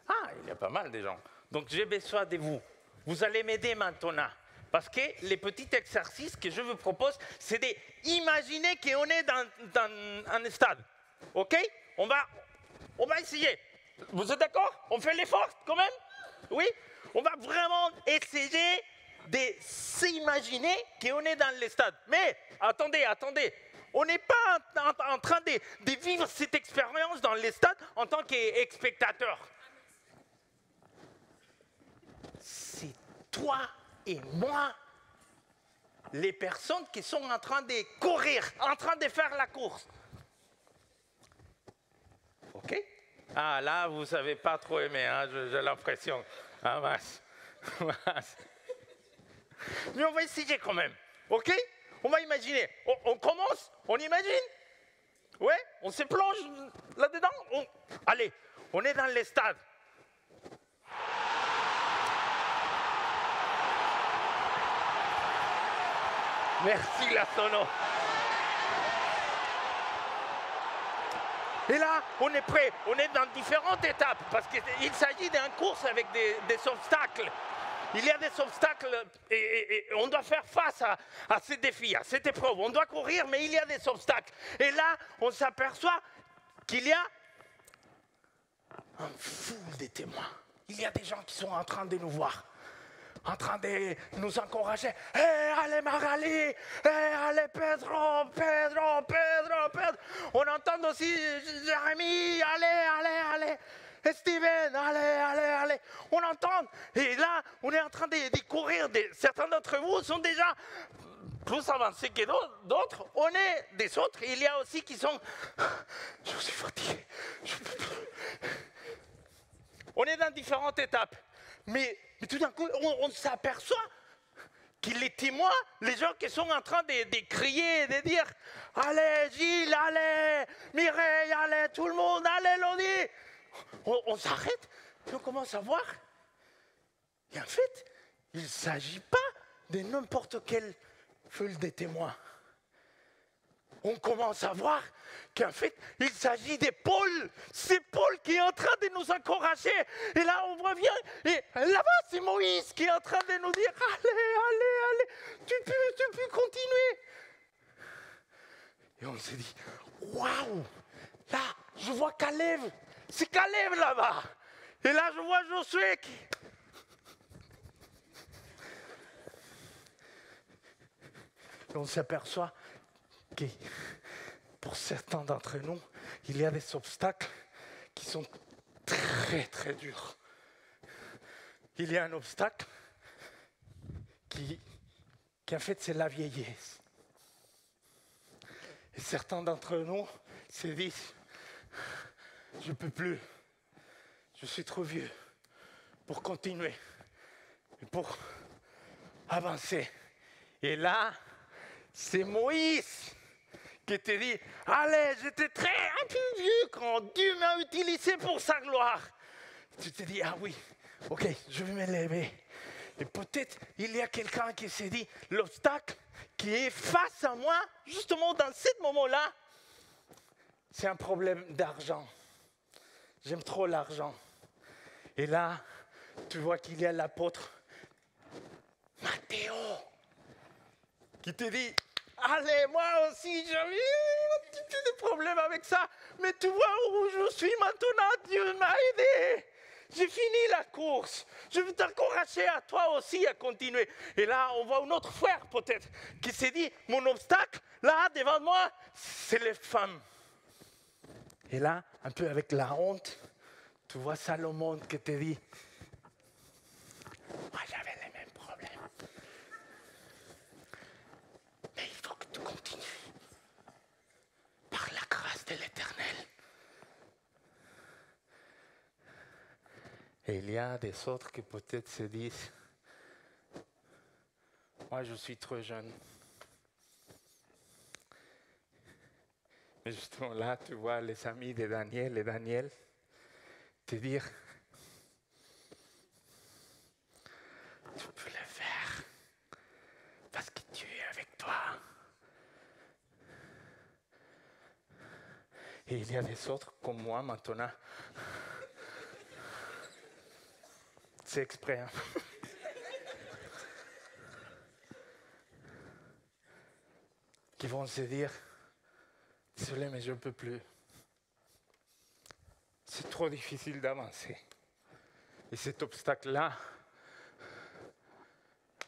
Ah, il y a pas mal de gens. Donc j'ai besoin de vous. Vous allez m'aider maintenant. Parce que les petits exercices que je vous propose, c'est d'imaginer qu'on est dans un stade. OK? On va essayer. Vous êtes d'accord? On fait l'effort quand même? Oui? On va vraiment essayer de s'imaginer qu'on est dans le stade. Mais attendez. On n'est pas en train de vivre cette expérience dans le stade en tant que spectateur. C'est toi et moi, les personnes qui sont en train de courir, en train de faire la course. OK? Ah, là, vous n'avez pas trop aimé, hein, j'ai l'impression. Ah, mince. Mais on va essayer quand même. OK? On va imaginer. On commence? On imagine? Ouais? On se plonge là-dedans? Allez, on est dans les stades. Merci la sono. Et là, on est prêt. On est dans différentes étapes parce qu'il s'agit d'une course avec des obstacles. Il y a des obstacles et on doit faire face à ces défis, à cette épreuve. On doit courir, mais il y a des obstacles. Et là, on s'aperçoit qu'il y a un foule de témoins. Il y a des gens qui sont en train de nous voir. en train de nous encourager. Hey, allez Magali, hey, allez Pedro. On entend aussi Jérémie, allez. Steven, allez. On entend. Et là, on est en train de courir. Certains d'entre vous sont déjà plus avancés que d'autres. On est des autres. Il y a aussi qui sont... Je suis fatigué. On est dans différentes étapes. Mais tout d'un coup, on s'aperçoit que les témoins, les gens qui sont en train de crier, de dire « Allez Gilles, allez Mireille, allez tout le monde, allez Lodi !» On s'arrête et on commence à voir. Et en fait, il ne s'agit pas de n'importe quelle foule de témoins. On commence à voir qu'en fait, il s'agit de Paul. C'est Paul qui est en train de nous encourager. Et là, on revient. Et là-bas, c'est Moïse qui est en train de nous dire « Allez, tu peux continuer. » Et on s'est dit « Waouh, là, je vois Caleb. C'est Caleb là-bas. Et là, je vois Josué qui... » Et on s'aperçoit que pour certains d'entre nous, il y a des obstacles qui sont très durs. Il y a un obstacle qui en fait, c'est la vieillesse. Et certains d'entre nous se disent, je ne peux plus, je suis trop vieux pour continuer, pour avancer. Et là, c'est Moïse qui te dit, allez, j'étais un peu vieux quand Dieu m'a utilisé pour sa gloire. Tu te dis, ah oui, ok, je vais me lever. Et peut-être il y a quelqu'un qui s'est dit, l'obstacle qui est face à moi, justement dans ce moment-là, c'est un problème d'argent. J'aime trop l'argent. Et là, tu vois qu'il y a l'apôtre Matthéo qui te dit, allez, moi aussi, j'avais un petit peu de problème avec ça, mais tu vois où je suis maintenant, Dieu m'a aidé. J'ai fini la course. Je veux t'encourager à toi aussi à continuer. Et là, on voit un autre frère peut-être qui s'est dit, mon obstacle, là, devant moi, c'est les femmes. Et là, un peu avec la honte, tu vois Salomon qui te dit, moi j'avais les mêmes problèmes. Mais il faut que tu continues. Par la grâce de l'Éternel. Et il y a des autres qui peut-être se disent, moi je suis trop jeune. Mais justement là, tu vois les amis de Daniel et Daniel te dire, tu peux le faire parce que Dieu est avec toi. Et il y a des autres comme moi maintenant. C'est exprès. Hein? Qui vont se dire, désolé, mais je ne peux plus. C'est trop difficile d'avancer. Et cet obstacle-là,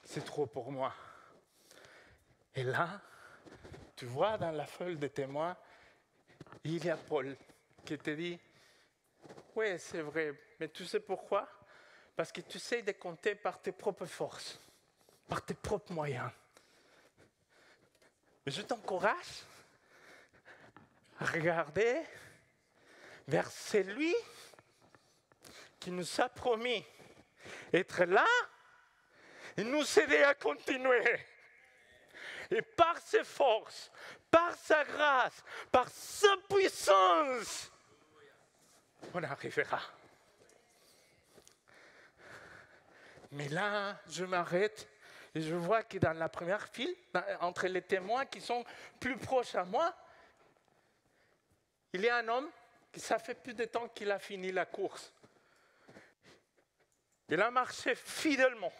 c'est trop pour moi. Et là, tu vois dans la feuille de témoins, il y a Paul qui te dit, oui, c'est vrai, mais tu sais pourquoi ? Parce que tu essaies de compter par tes propres forces, par tes propres moyens. Mais je t'encourage à regarder vers celui qui nous a promis être là et nous aider à continuer. Et par ses forces, par sa grâce, par sa puissance, on arrivera. Mais là, je m'arrête et je vois que dans la première file, entre les témoins qui sont plus proches à moi, il y a un homme qui ça fait plus de temps qu'il a fini la course. Il a marché fidèlement.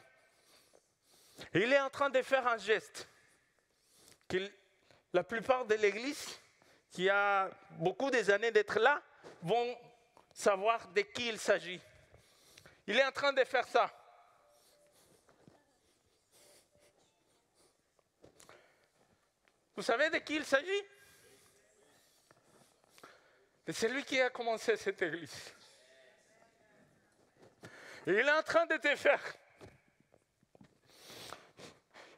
Et il est en train de faire un geste que la plupart de l'église, qui a beaucoup des années d'être là, vont savoir de qui il s'agit. Il est en train de faire ça. Vous savez de qui il s'agit? De celui qui a commencé cette église. Et il est en train de te faire.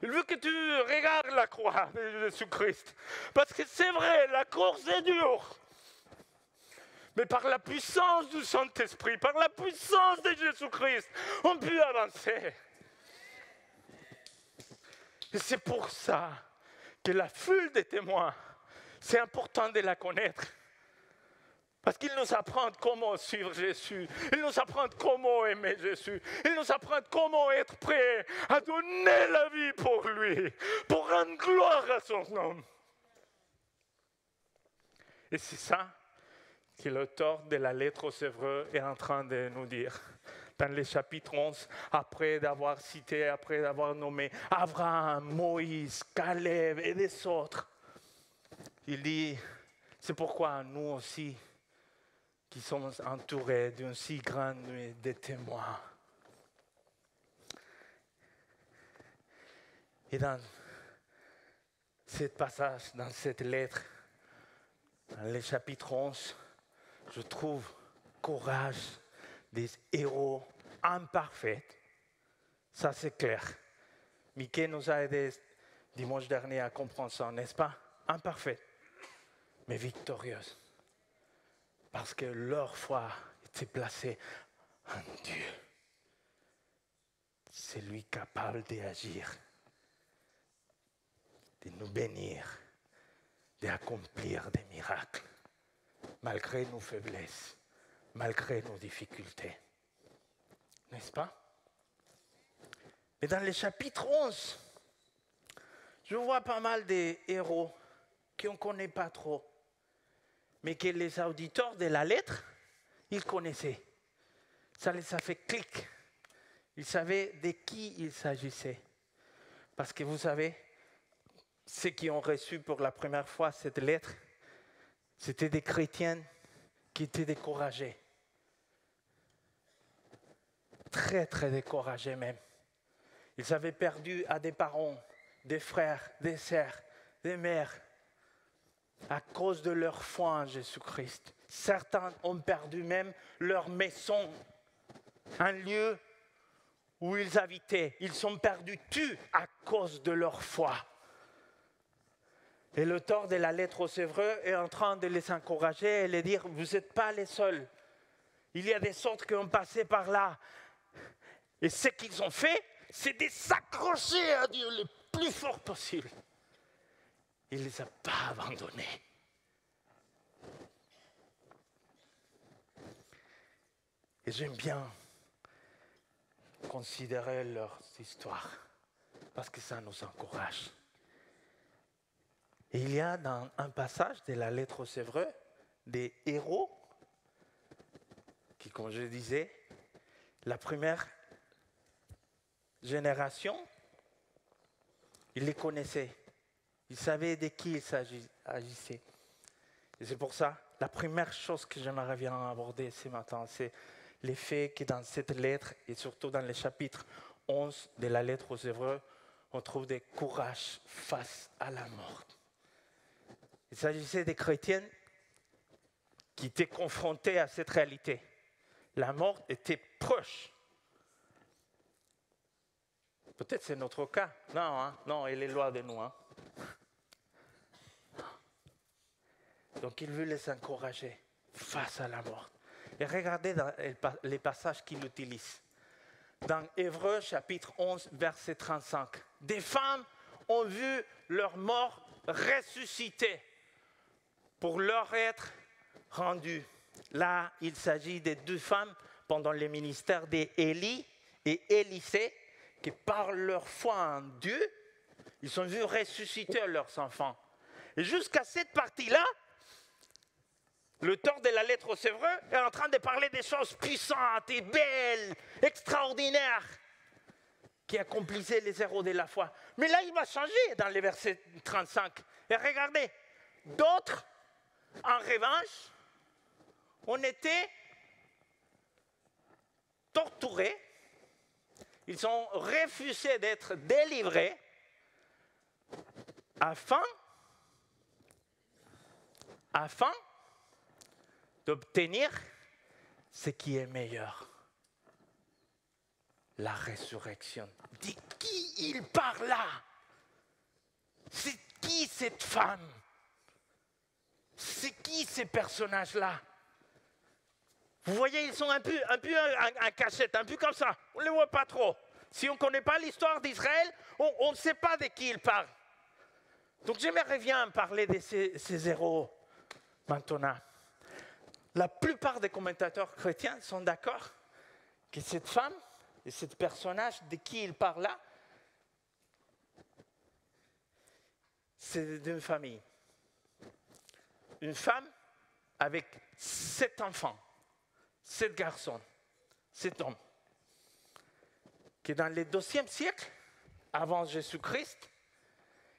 Il veut que tu regardes la croix de Jésus-Christ. Parce que c'est vrai, la course est dure. Mais par la puissance du Saint-Esprit, par la puissance de Jésus-Christ, on peut avancer. Et c'est pour ça que la foule des témoins, c'est important de la connaître. Parce qu'il nous apprend comment suivre Jésus. Il nous apprend comment aimer Jésus. Il nous apprend comment être prêt à donner la vie pour lui, pour rendre gloire à son nom. Et c'est ça que l'auteur de la lettre aux Hébreux est en train de nous dire. Dans le chapitre 11, après d'avoir cité, après d'avoir nommé Abraham, Moïse, Caleb et des autres, il dit, c'est pourquoi nous aussi, qui sommes entourés d'une si grande nuée de témoins. Et dans ce passage, dans cette lettre, dans le chapitre 11, je trouve courage des héros imparfaits. Ça, c'est clair. Mickey nous a aidés dimanche dernier à comprendre ça, n'est-ce pas? Imparfaits, mais victorieuses. Parce que leur foi était placée en Dieu. C'est lui capable d'agir, de nous bénir, d'accomplir des miracles, malgré nos faiblesses, malgré nos difficultés. N'est-ce pas? Mais dans le chapitre 11, je vois pas mal de héros qu'on ne connaît pas trop, mais que les auditeurs de la lettre, ils connaissaient. Ça les a fait clic. Ils savaient de qui il s'agissait. Parce que vous savez, ceux qui ont reçu pour la première fois cette lettre, c'était des chrétiens qui étaient découragés. Très, très découragés même. Ils avaient perdu à des parents, des frères, des sœurs, des mères, à cause de leur foi en Jésus-Christ. Certains ont perdu même leur maison, un lieu où ils habitaient. Ils sont perdus tout à cause de leur foi. Et l'auteur de la lettre aux Hébreux est en train de les encourager et de dire, vous n'êtes pas les seuls. Il y a des autres qui ont passé par là. Et ce qu'ils ont fait, c'est de s'accrocher à Dieu le plus fort possible. Il ne les a pas abandonnés. Et j'aime bien considérer leur histoire, parce que ça nous encourage. Et il y a dans un passage de la lettre aux Hébreux des héros qui, comme je disais, la première génération, ils les connaissaient. Ils savaient de qui il s'agissait. Et c'est pour ça, la première chose que j'aimerais bien aborder ce matin, c'est le fait que dans cette lettre, et surtout dans le chapitre 11 de la lettre aux Hébreux, on trouve du courage face à la mort. Il s'agissait des chrétiens qui étaient confrontés à cette réalité. La mort était proche. Peut-être c'est notre cas. Non, non, elle est loin de nous. Donc il veut les encourager face à la mort. Et regardez dans les passages qu'il utilise. Dans Hébreux chapitre 11, verset 35. Des femmes ont vu leur mort ressusciter pour leur être rendue. Là, il s'agit de deux femmes pendant le ministère d'Élie et Élisée qui, par leur foi en Dieu, ils ont vu ressusciter leurs enfants. Et jusqu'à cette partie-là, l'auteur de la lettre aux Hébreux est en train de parler des choses puissantes et belles, extraordinaires, qui accomplissaient les héros de la foi. Mais là, il va changer dans les versets 35. Et regardez, d'autres, en revanche, ont été torturés. Ils ont refusé d'être délivrés afin afin d'obtenir ce qui est meilleur. La résurrection. De qui il parle là? C'est qui cette femme? C'est qui ces personnages-là? Vous voyez, ils sont un peu en cachette, un peu comme ça. On ne les voit pas trop. Si on ne connaît pas l'histoire d'Israël, on ne sait pas de qui il parle. Donc j'aimerais bien parler de ces héros maintenant. La plupart des commentateurs chrétiens sont d'accord que cette femme et ce personnage de qui il parle là, c'est d'une famille. Une femme avec 7 enfants, 7 garçons, 7 hommes, qui dans le 2e siècle, avant Jésus-Christ,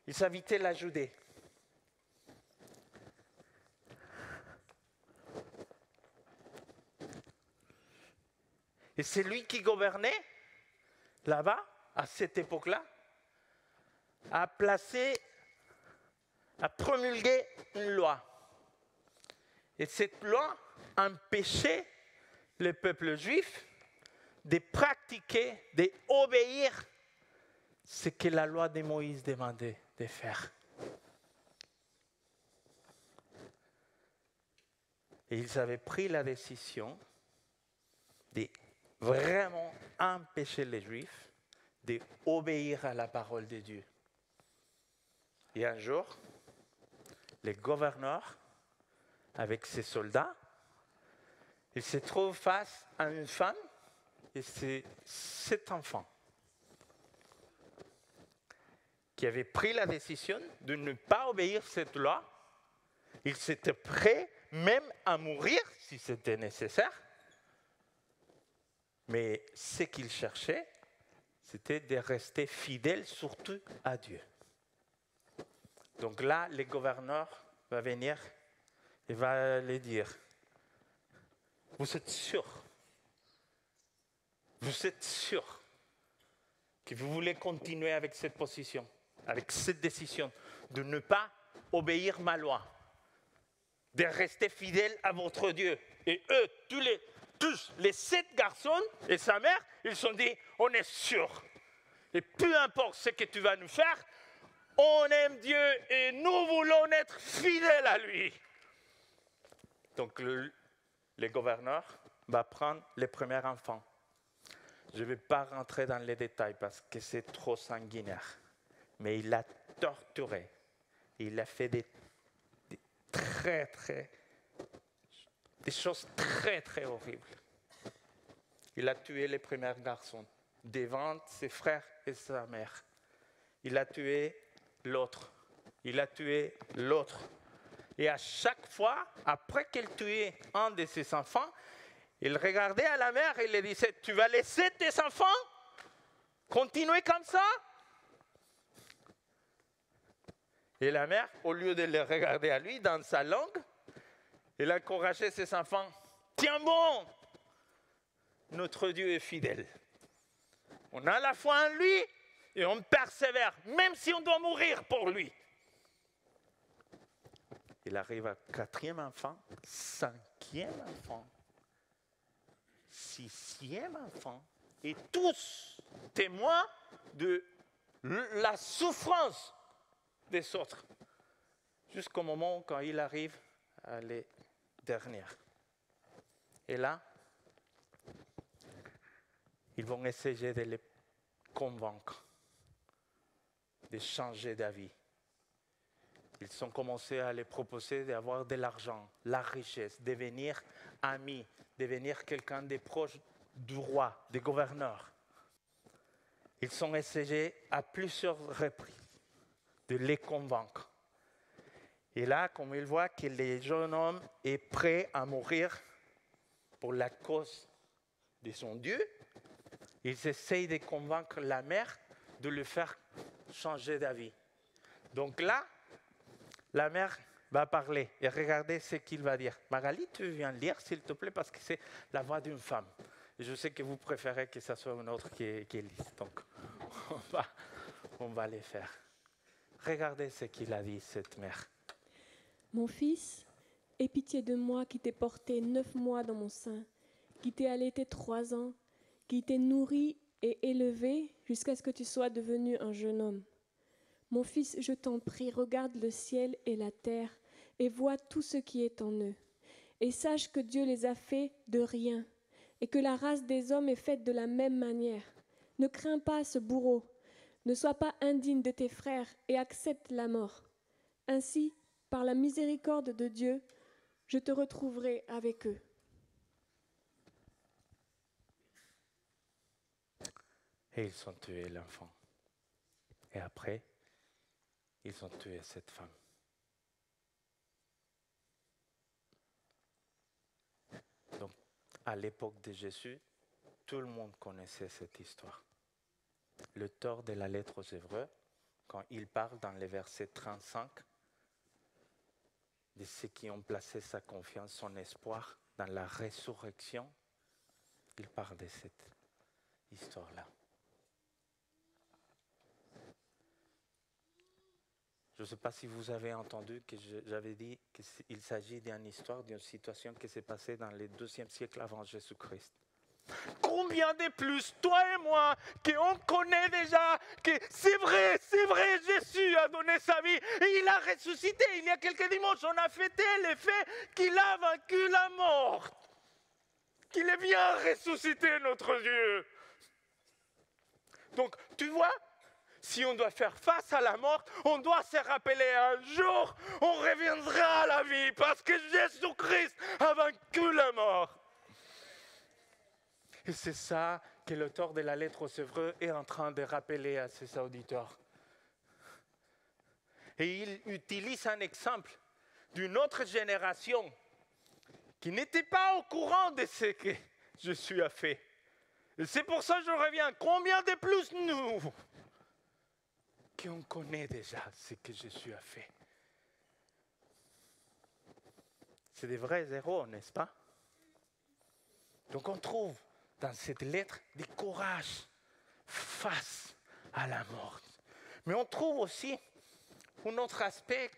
ils habitaient la Judée. Et c'est lui qui gouvernait là-bas, à cette époque-là, a promulgué une loi. Et cette loi empêchait le peuple juif de pratiquer, d'obéir ce que la loi de Moïse demandait de faire. Et ils avaient pris la décision de vraiment empêcher les Juifs d'obéir à la parole de Dieu. Et un jour, le gouverneur, avec ses soldats, il se trouve face à une femme et ses 7 enfants qui avaient pris la décision de ne pas obéir à cette loi. Ils étaient prêts même à mourir si c'était nécessaire. Mais ce qu'ils cherchaient, c'était de rester fidèles surtout à Dieu. Donc là, le gouverneur va venir et va les dire, vous êtes sûr que vous voulez continuer avec cette position, avec cette décision de ne pas obéir à ma loi, de rester fidèle à votre Dieu. Et eux, tous les 7 garçons et sa mère, ils se sont dit, on est sûr. Et peu importe ce que tu vas nous faire, on aime Dieu et nous voulons être fidèles à lui. Donc le gouverneur va prendre les premiers enfants. Je ne vais pas rentrer dans les détails parce que c'est trop sanguinaire. Mais il l'a torturé. Il a fait des choses très horribles. Il a tué les premiers garçons devant ses frères et sa mère. Il a tué l'autre. Il a tué l'autre. Et à chaque fois, après qu'il tuait un de ses enfants, il regardait à la mère et lui disait, tu vas laisser tes enfants continuer comme ça? Et la mère, au lieu de les regarder à lui dans sa langue, elle a encouragé ses enfants, tiens bon, notre Dieu est fidèle. On a la foi en lui et on persévère, même si on doit mourir pour lui. Il arrive à 4e enfant, 5e enfant, 6e enfant, et tous témoins de la souffrance des autres, jusqu'au moment quand il arrive à les dernières. Et là, ils vont essayer de les convaincre de changer d'avis. Ils ont commencé à les proposer d'avoir de l'argent, la richesse, devenir amis, devenir quelqu'un de proche du roi, des gouverneurs. Ils ont essayé à plusieurs reprises de les convaincre. Et là, comme il voit que le jeune homme est prêt à mourir pour la cause de son Dieu, ils essayent de convaincre la mère de le faire changer d'avis. Donc là, la mère va parler et regardez ce qu'il va dire. Magali, tu viens lire s'il te plaît parce que c'est la voix d'une femme. Et je sais que vous préférez que ce soit une autre qui lise. Donc, on va les faire. Regardez ce qu'il a dit, cette mère. Mon fils, aie pitié de moi qui t'ai porté 9 mois dans mon sein, qui t'ai allaité 3 ans, qui t'ai nourri et élevé jusqu'à ce que tu sois devenu un jeune homme. Mon fils, je t'en prie, regarde le ciel et la terre et vois tout ce qui est en eux. Et sache que Dieu les a faits de rien et que la race des hommes est faite de la même manière. Ne crains pas ce bourreau, ne sois pas indigne de tes frères et accepte la mort. Ainsi, par la miséricorde de Dieu, je te retrouverai avec eux. Et ils ont tué l'enfant. Et après, ils ont tué cette femme. Donc, à l'époque de Jésus, tout le monde connaissait cette histoire. L'auteur de la lettre aux Hébreux, quand il parle dans le verset 35 de ceux qui ont placé sa confiance, son espoir dans la résurrection, il parle de cette histoire-là. Je ne sais pas si vous avez entendu que j'avais dit qu'il s'agit d'une histoire, d'une situation qui s'est passée dans le 2e siècle avant Jésus-Christ. Combien de plus, toi et moi, qu'on connaît déjà que c'est vrai, Jésus a donné sa vie et il a ressuscité. Il y a quelques dimanches, on a fêté le fait qu'il a vaincu la mort, qu'il est bien ressuscité, notre Dieu. Donc, tu vois, si on doit faire face à la mort, on doit se rappeler un jour, on reviendra à la vie parce que Jésus-Christ a vaincu la mort. Et c'est ça que l'auteur de la lettre aux Hébreux est en train de rappeler à ses auditeurs. Et il utilise un exemple d'une autre génération qui n'était pas au courant de ce que Jésus a fait. Et c'est pour ça que je reviens. Combien de plus nous qu'on connaît déjà ce que Jésus a fait. C'est des vrais héros, n'est-ce pas? Donc on trouve dans cette lettre du courage face à la mort. Mais on trouve aussi un autre aspect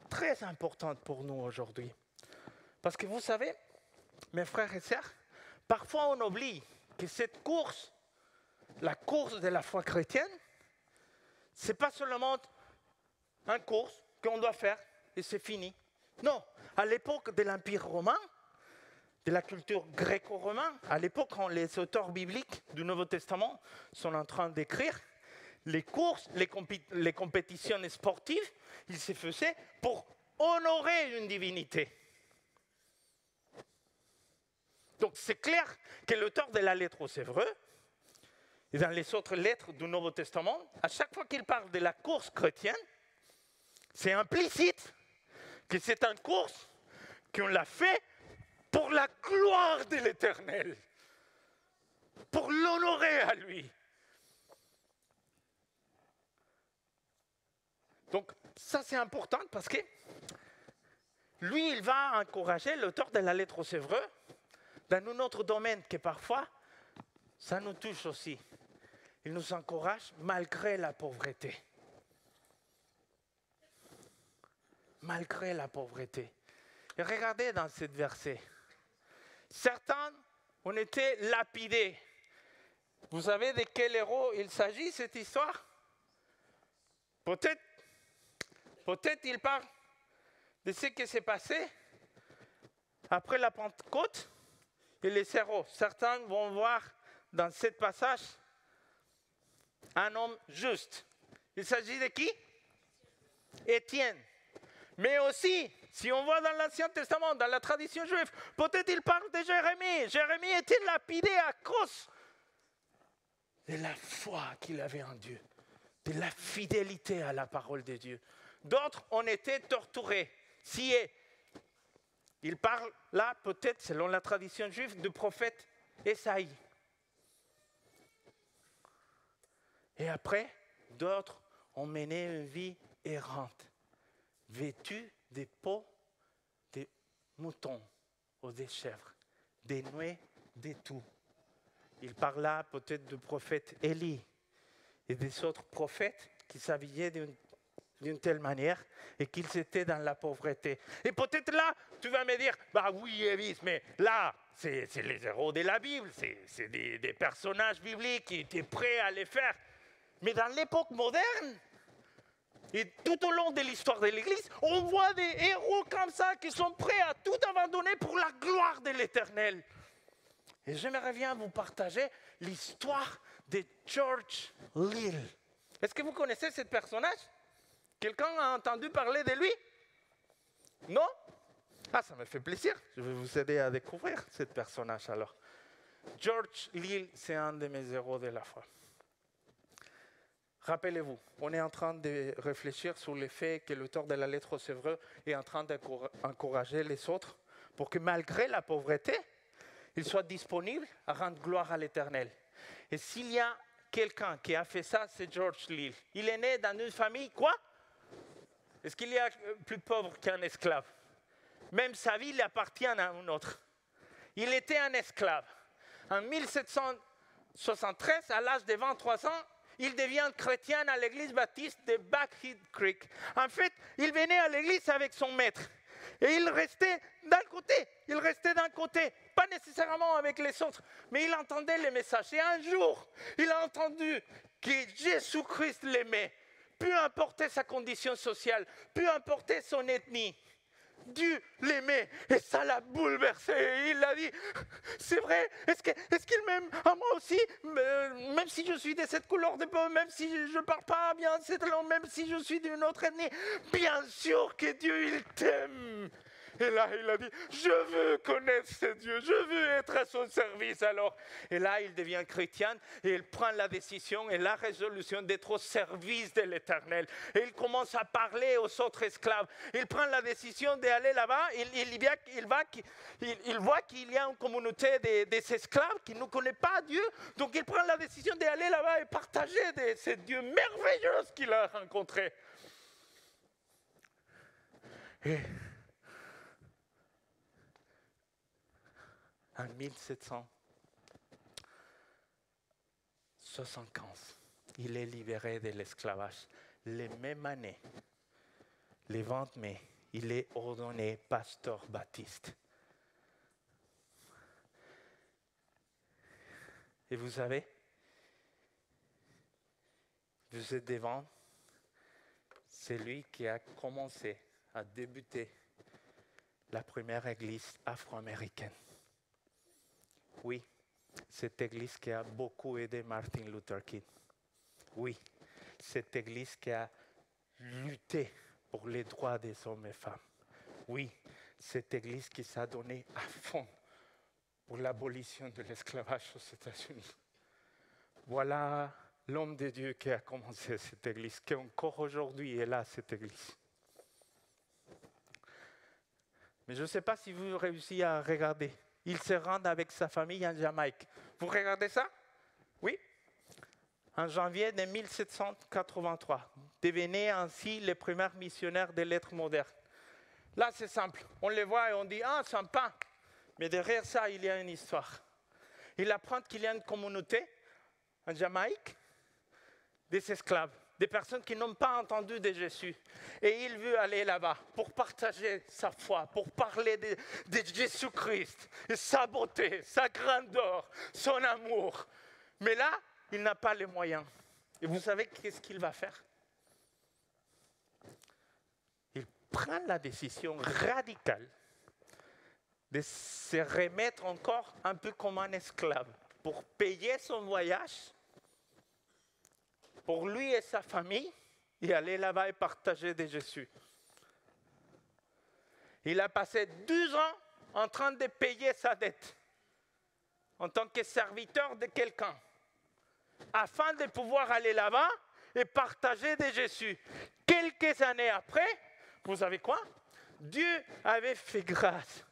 très important pour nous aujourd'hui. Parce que vous savez, mes frères et sœurs, parfois on oublie que cette course, la course de la foi chrétienne, ce n'est pas seulement une course qu'on doit faire et c'est fini. Non, à l'époque de l'Empire romain, de la culture gréco-romaine, à l'époque quand les auteurs bibliques du Nouveau Testament sont en train d'écrire, les courses, les compétitions sportives, ils se faisaient pour honorer une divinité. Donc c'est clair que l'auteur de la lettre aux Hébreux, et dans les autres lettres du Nouveau Testament, à chaque fois qu'il parle de la course chrétienne, c'est implicite que c'est une course qu'on l'a fait pour la gloire de l'Éternel, pour l'honorer à lui. Donc ça c'est important parce que lui il va encourager l'auteur de la lettre aux Hébreux dans un autre domaine que parfois ça nous touche aussi. Il nous encourage malgré la pauvreté. Malgré la pauvreté. Et regardez dans ce verset. Certains ont été lapidés. Vous savez de quel héros il s'agit, cette histoire? Peut-être il parle de ce qui s'est passé après la Pentecôte et les héros. Certains vont voir dans ce passage un homme juste. Il s'agit de qui? Étienne. Mais aussi, si on voit dans l'Ancien Testament, dans la tradition juive, peut-être il parle de Jérémie. Jérémie était lapidé à cause de la foi qu'il avait en Dieu, de la fidélité à la parole de Dieu. D'autres ont été torturés, sciés. Il parle là, peut-être, selon la tradition juive, du prophète Ésaïe. Et après, d'autres ont mené une vie errante, vêtus de peaux de moutons ou de chèvres, dénués de tout. Il parle là peut-être du prophète Élie et des autres prophètes qui s'habillaient d'une d'une telle manière et qu'ils étaient dans la pauvreté. Et peut-être là, tu vas me dire, bah oui, Elvis, mais là, c'est les héros de la Bible, c'est des personnages bibliques qui étaient prêts à les faire. Mais dans l'époque moderne, et tout au long de l'histoire de l'Église, on voit des héros comme ça qui sont prêts à tout abandonner pour la gloire de l'Éternel. Et j'aimerais bien vous partager l'histoire de George Lill. Est-ce que vous connaissez ce personnage? Quelqu'un a entendu parler de lui? Non? Ah, ça me fait plaisir. Je vais vous aider à découvrir ce personnage alors. George Lill, c'est un de mes héros de la foi. Rappelez-vous, on est en train de réfléchir sur le fait que l'auteur de la lettre aux Hébreux est en train d'encourager les autres pour que malgré la pauvreté, ils soient disponibles à rendre gloire à l'Éternel. Et s'il y a quelqu'un qui a fait ça, c'est George Lill. Il est né dans une famille, quoi? Est-ce qu'il y a plus pauvre qu'un esclave? Même sa vie, il appartient à un autre. Il était un esclave. En 1773, à l'âge de 23 ans, il devient chrétien à l'église baptiste de Blackheath Creek. En fait, il venait à l'église avec son maître. Et il restait d'un côté. Il restait d'un côté. Pas nécessairement avec les autres, mais il entendait les messages. Et un jour, il a entendu que Jésus-Christ l'aimait. Peu importe sa condition sociale, peu importe son ethnie. Dieu l'aimait et ça l'a bouleversé. Et il a dit, c'est vrai, est-ce qu'il m'aime à moi aussi? Même si je suis de cette couleur de peau, même si je ne parle pas bien cette langue, même si je suis d'une autre ethnie, bien sûr que Dieu, il t'aime. Et là, il a dit, je veux connaître ce Dieu, je veux être à son service alors. Et là, il devient chrétien et il prend la décision et la résolution d'être au service de l'Éternel. Et il commence à parler aux autres esclaves. Il prend la décision d'aller là-bas. Il voit qu'il y a une communauté des esclaves qui ne connaît pas Dieu. Donc, il prend la décision d'aller là-bas et partager de ce Dieu merveilleux qu'il a rencontré. Et en 1775, il est libéré de l'esclavage. La même année, le 20 mai, il est ordonné pasteur baptiste. Et vous savez, vous êtes devant, c'est lui qui a commencé à débuter la première église afro-américaine. Oui, cette église qui a beaucoup aidé Martin Luther King. Oui, cette église qui a lutté pour les droits des hommes et femmes. Oui, cette église qui s'est donnée à fond pour l'abolition de l'esclavage aux États-Unis. Voilà l'homme de Dieu qui a commencé cette église, qui encore aujourd'hui est là, cette église. Mais je ne sais pas si vous réussissez à regarder. Il se rend avec sa famille en Jamaïque. Vous regardez ça? Oui. En janvier de 1783, devenait ainsi les premiers missionnaires des lettres modernes. Là, c'est simple. On les voit et on dit, ah, sympa. Mais derrière ça, il y a une histoire. Il apprend qu'il y a une communauté en Jamaïque des esclaves, des personnes qui n'ont pas entendu de Jésus. Et il veut aller là-bas pour partager sa foi, pour parler de Jésus-Christ, et sa beauté, sa grandeur, son amour. Mais là, il n'a pas les moyens. Et vous savez qu'est-ce qu'il va faire? Il prend la décision radicale de se remettre encore un peu comme un esclave pour payer son voyage pour lui et sa famille, et aller là-bas et partager de Jésus. Il a passé 12 ans en train de payer sa dette en tant que serviteur de quelqu'un, afin de pouvoir aller là-bas et partager de Jésus. Quelques années après, vous savez quoi? Dieu avait fait grâce.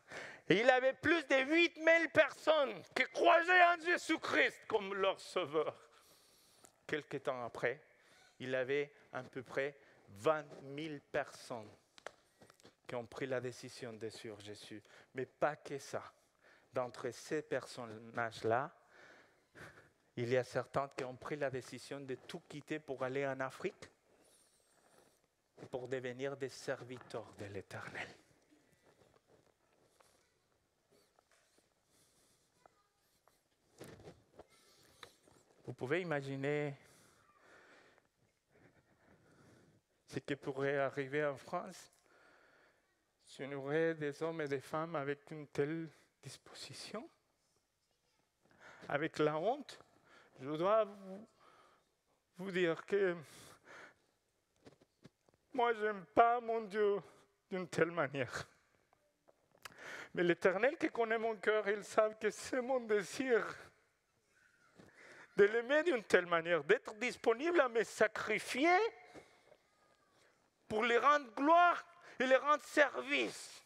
Et il avait plus de 8000 personnes qui croyaient en Jésus-Christ comme leur sauveur. Quelques temps après, il avait à peu près 20 000 personnes qui ont pris la décision de suivre Jésus. Mais pas que ça. D'entre ces personnages-là, il y a certains qui ont pris la décision de tout quitter pour aller en Afrique. pour devenir des serviteurs de l'Éternel. Vous pouvez imaginer ce qui pourrait arriver en France si on aurait des hommes et des femmes avec une telle disposition, avec la honte. Je dois vous dire que moi, je n'aime pas mon Dieu d'une telle manière. Mais l'Éternel qui connaît mon cœur, il sait que c'est mon désir de l'aimer d'une telle manière, d'être disponible à me sacrifier pour lui rendre gloire et lui rendre service.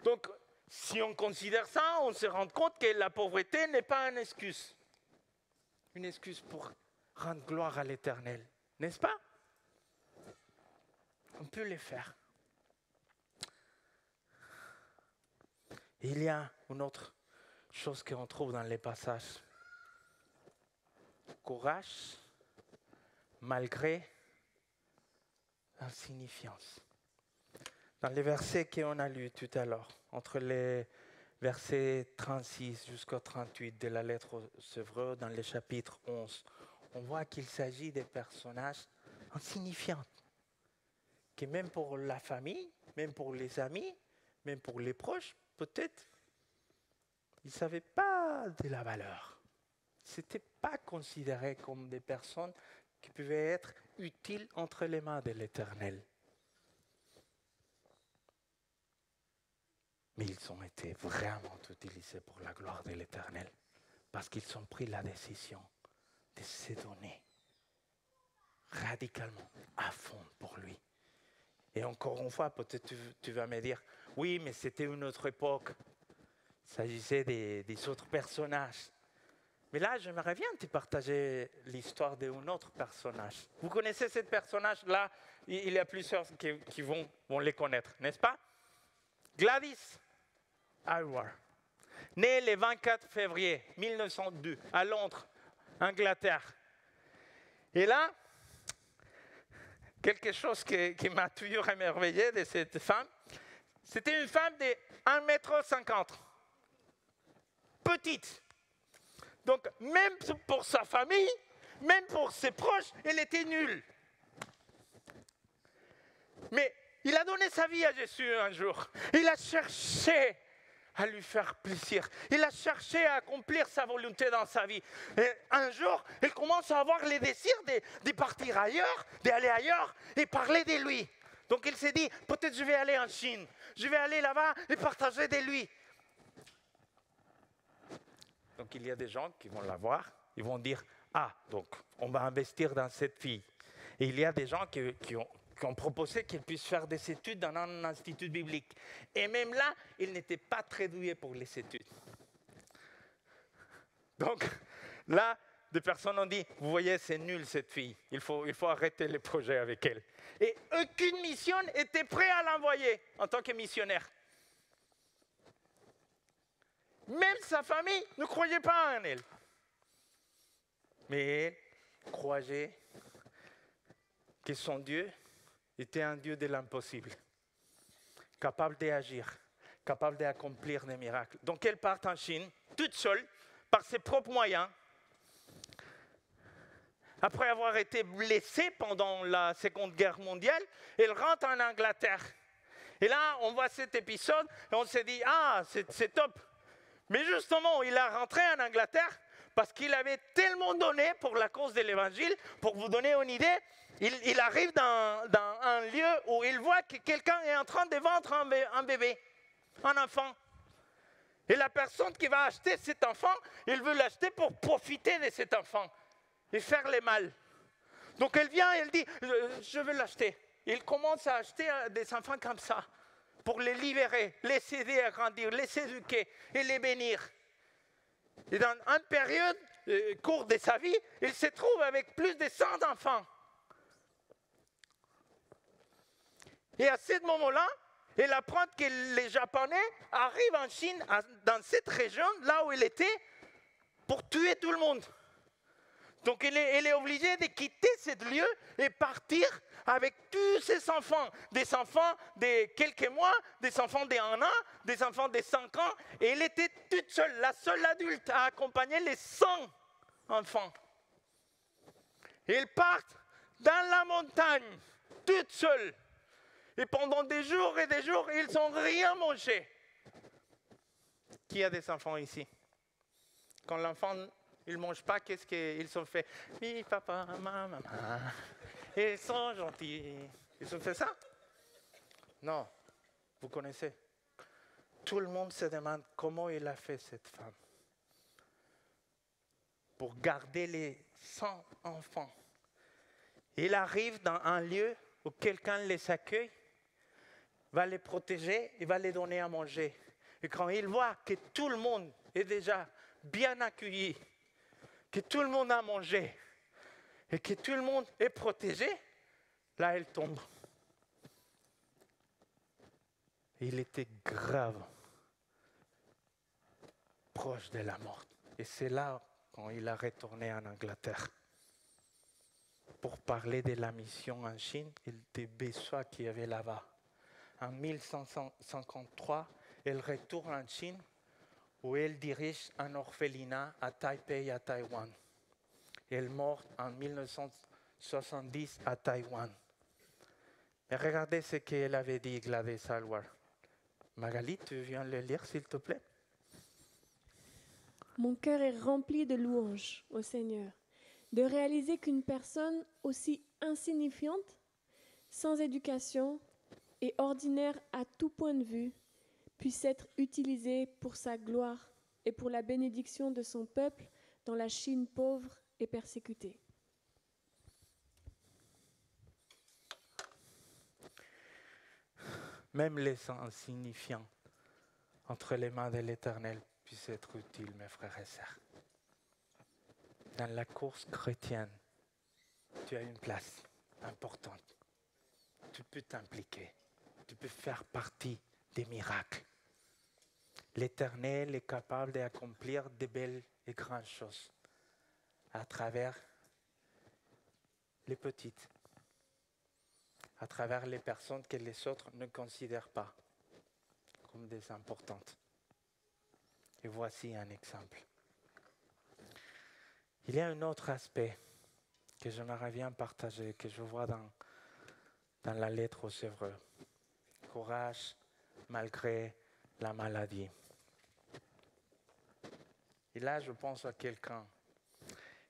Donc, si on considère ça, on se rend compte que la pauvreté n'est pas une excuse. Une excuse pour rendre gloire à l'Éternel, n'est-ce pas? On peut le faire. Il y a une autre chose qu'on trouve dans les passages. Courage, malgré insignifiance. Dans les versets qu'on a lus tout à l'heure, entre les versets 36 jusqu'au 38 de la lettre aux Hébreux, dans le chapitre 11, on voit qu'il s'agit de personnages insignifiants, que même pour la famille, même pour les amis, même pour les proches, peut-être, ils ne savaient pas de la valeur. Ce n'était pas considéré comme des personnes qui pouvaient être utiles entre les mains de l'Éternel. Mais ils ont été vraiment utilisés pour la gloire de l'Éternel, parce qu'ils ont pris la décision de se donner radicalement, à fond pour lui. Et encore une fois, peut-être tu vas me dire, oui, mais c'était une autre époque. Il s'agissait des autres personnages. Mais là, j'aimerais bien te partager l'histoire d'un autre personnage. Vous connaissez ce personnage-là? Il y a plusieurs qui vont les connaître, n'est-ce pas? Gladys Aylward, née le 24 février 1902 à Londres, Angleterre. Et là, quelque chose qui m'a toujours émerveillé de cette femme, c'était une femme de 1,50 m. Petite. Donc, même pour sa famille, même pour ses proches, elle était nulle. Mais il a donné sa vie à Jésus un jour. Il a cherché à lui faire plaisir. Il a cherché à accomplir sa volonté dans sa vie. Et un jour, il commence à avoir le désir de partir ailleurs, d'aller ailleurs et parler de lui. Donc il s'est dit, peut-être je vais aller en Chine. Je vais aller là-bas et partager de lui. Donc il y a des gens qui vont la voir, ils vont dire, ah, donc on va investir dans cette fille. Et il y a des gens qui ont proposé qu'elle puisse faire des études dans un institut biblique. Et même là, il n'était pas très doué pour les études. Donc là, des personnes ont dit, vous voyez, c'est nul cette fille, il faut arrêter les projets avec elle. Et aucune mission était prête à l'envoyer en tant que missionnaire. Même sa famille ne croyait pas en elle. Mais elle croyait que son Dieu était un Dieu de l'impossible, capable d'agir, capable d'accomplir des miracles. Donc elle part en Chine, toute seule, par ses propres moyens. Après avoir été blessée pendant la Seconde Guerre mondiale, elle rentre en Angleterre. Et là, on voit cet épisode et on se dit, ah, c'est top. Mais justement, il a rentré en Angleterre parce qu'il avait tellement donné pour la cause de l'Évangile. Pour vous donner une idée, il arrive dans un lieu où il voit que quelqu'un est en train de vendre un bébé, un enfant. Et la personne qui va acheter cet enfant, il veut l'acheter pour profiter de cet enfant et faire le mal. Donc elle vient et elle dit, je veux l'acheter. Il commence à acheter des enfants comme ça, pour les libérer, les aider à grandir, les éduquer et les bénir. Et dans une période courte de sa vie, il se trouve avec plus de 100 enfants. Et à ce moment-là, elle apprend que les Japonais arrivent en Chine, dans cette région, là où il était, pour tuer tout le monde. Donc il est obligé de quitter ce lieu et partir avec tous ses enfants. Des enfants de quelques mois, des enfants d'1 an, des enfants de 5 ans. Et elle était toute seule, la seule adulte à accompagner les 100 enfants. Et ils partent dans la montagne, toute seule. Et pendant des jours et des jours, ils n'ont rien mangé. Qui a des enfants ici? Quand l'enfant il ne mange pas, qu'est-ce qu'ils ont fait? Oui, papa, maman, ils sont gentils. Ils ont fait ça? Non, vous connaissez. Tout le monde se demande comment il a fait cette femme pour garder les 100 enfants. Il arrive dans un lieu où quelqu'un les accueille, va les protéger et va les donner à manger. Et quand il voit que tout le monde est déjà bien accueilli, que tout le monde a mangé et que tout le monde est protégé, là, elle tombe. Il était grave, proche de la mort. Et c'est là quand il a retourné en Angleterre pour parler de la mission en Chine et des besoins qu'il y avait là-bas. En 1553, elle retourne en Chine où elle dirige un orphelinat à Taipei, à Taïwan. Elle est morte en 1970 à Taïwan. Mais regardez ce qu'elle avait dit, Gladys Aylward. Magali, tu viens le lire, s'il te plaît? Mon cœur est rempli de louanges au Seigneur, de réaliser qu'une personne aussi insignifiante, sans éducation et ordinaire à tout point de vue, puisse être utilisée pour sa gloire et pour la bénédiction de son peuple dans la Chine pauvre et persécutée. Même les insignifiants entre les mains de l'Éternel puissent être utiles, mes frères et sœurs. Dans la course chrétienne, tu as une place importante. Tu peux t'impliquer, tu peux faire partie des miracles. L'Éternel est capable d'accomplir de belles et grandes choses à travers les petites, à travers les personnes que les autres ne considèrent pas comme des importantes. Et voici un exemple. Il y a un autre aspect que j'aimerais bien partager, que je vois dans la lettre aux Hébreux. Courage malgré la maladie. Et là, je pense à quelqu'un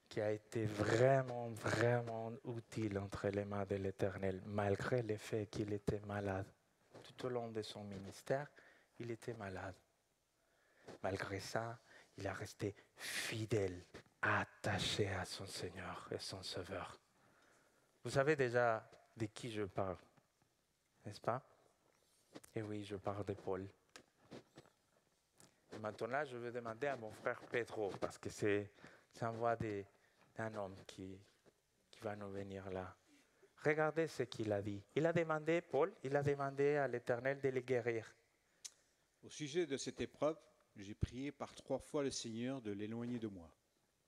qui a été vraiment, vraiment utile entre les mains de l'Éternel, malgré le fait qu'il était malade. Tout au long de son ministère, il était malade. Malgré ça, il a resté fidèle, attaché à son Seigneur et son Sauveur. Vous savez déjà de qui je parle, n'est-ce pas? Et oui, je parle de Paul. Et maintenant, je vais demander à mon frère Pedro, parce que c'est une voix d'un homme qui va nous venir là. Regardez ce qu'il a dit. Il a demandé, Paul, il a demandé à l'Éternel de le guérir. Au sujet de cette épreuve, j'ai prié par 3 fois le Seigneur de l'éloigner de moi.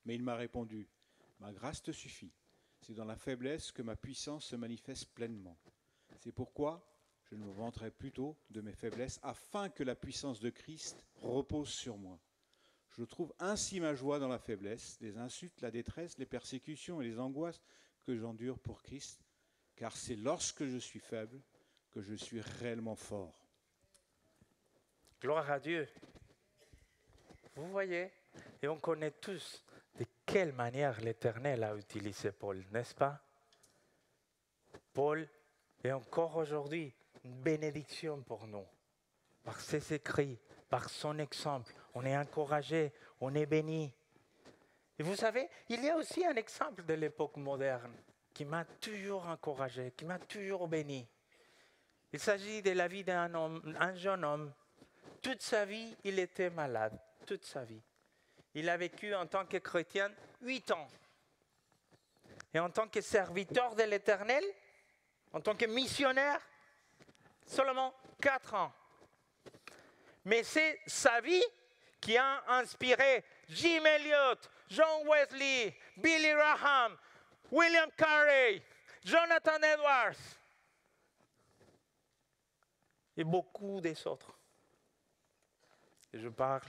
Mais il m'a répondu, « Ma grâce te suffit. C'est dans la faiblesse que ma puissance se manifeste pleinement. C'est pourquoi je me vanterai plutôt de mes faiblesses afin que la puissance de Christ repose sur moi. Je trouve ainsi ma joie dans la faiblesse, les insultes, la détresse, les persécutions et les angoisses que j'endure pour Christ, car c'est lorsque je suis faible que je suis réellement fort. » Gloire à Dieu. Vous voyez, et on connaît tous de quelle manière l'Éternel a utilisé Paul, n'est-ce pas? Paul est encore aujourd'hui une bénédiction pour nous. Par ses écrits, par son exemple, on est encouragé, on est béni. Et vous savez, il y a aussi un exemple de l'époque moderne qui m'a toujours encouragé, qui m'a toujours béni. Il s'agit de la vie d'un homme, un jeune homme. Toute sa vie, il était malade, toute sa vie. Il a vécu en tant que chrétien 8 ans. Et en tant que serviteur de l'Éternel, en tant que missionnaire, seulement 4 ans. Mais c'est sa vie qui a inspiré Jim Elliot, John Wesley, Billy Graham, William Carey, Jonathan Edwards et beaucoup des autres. Et je parle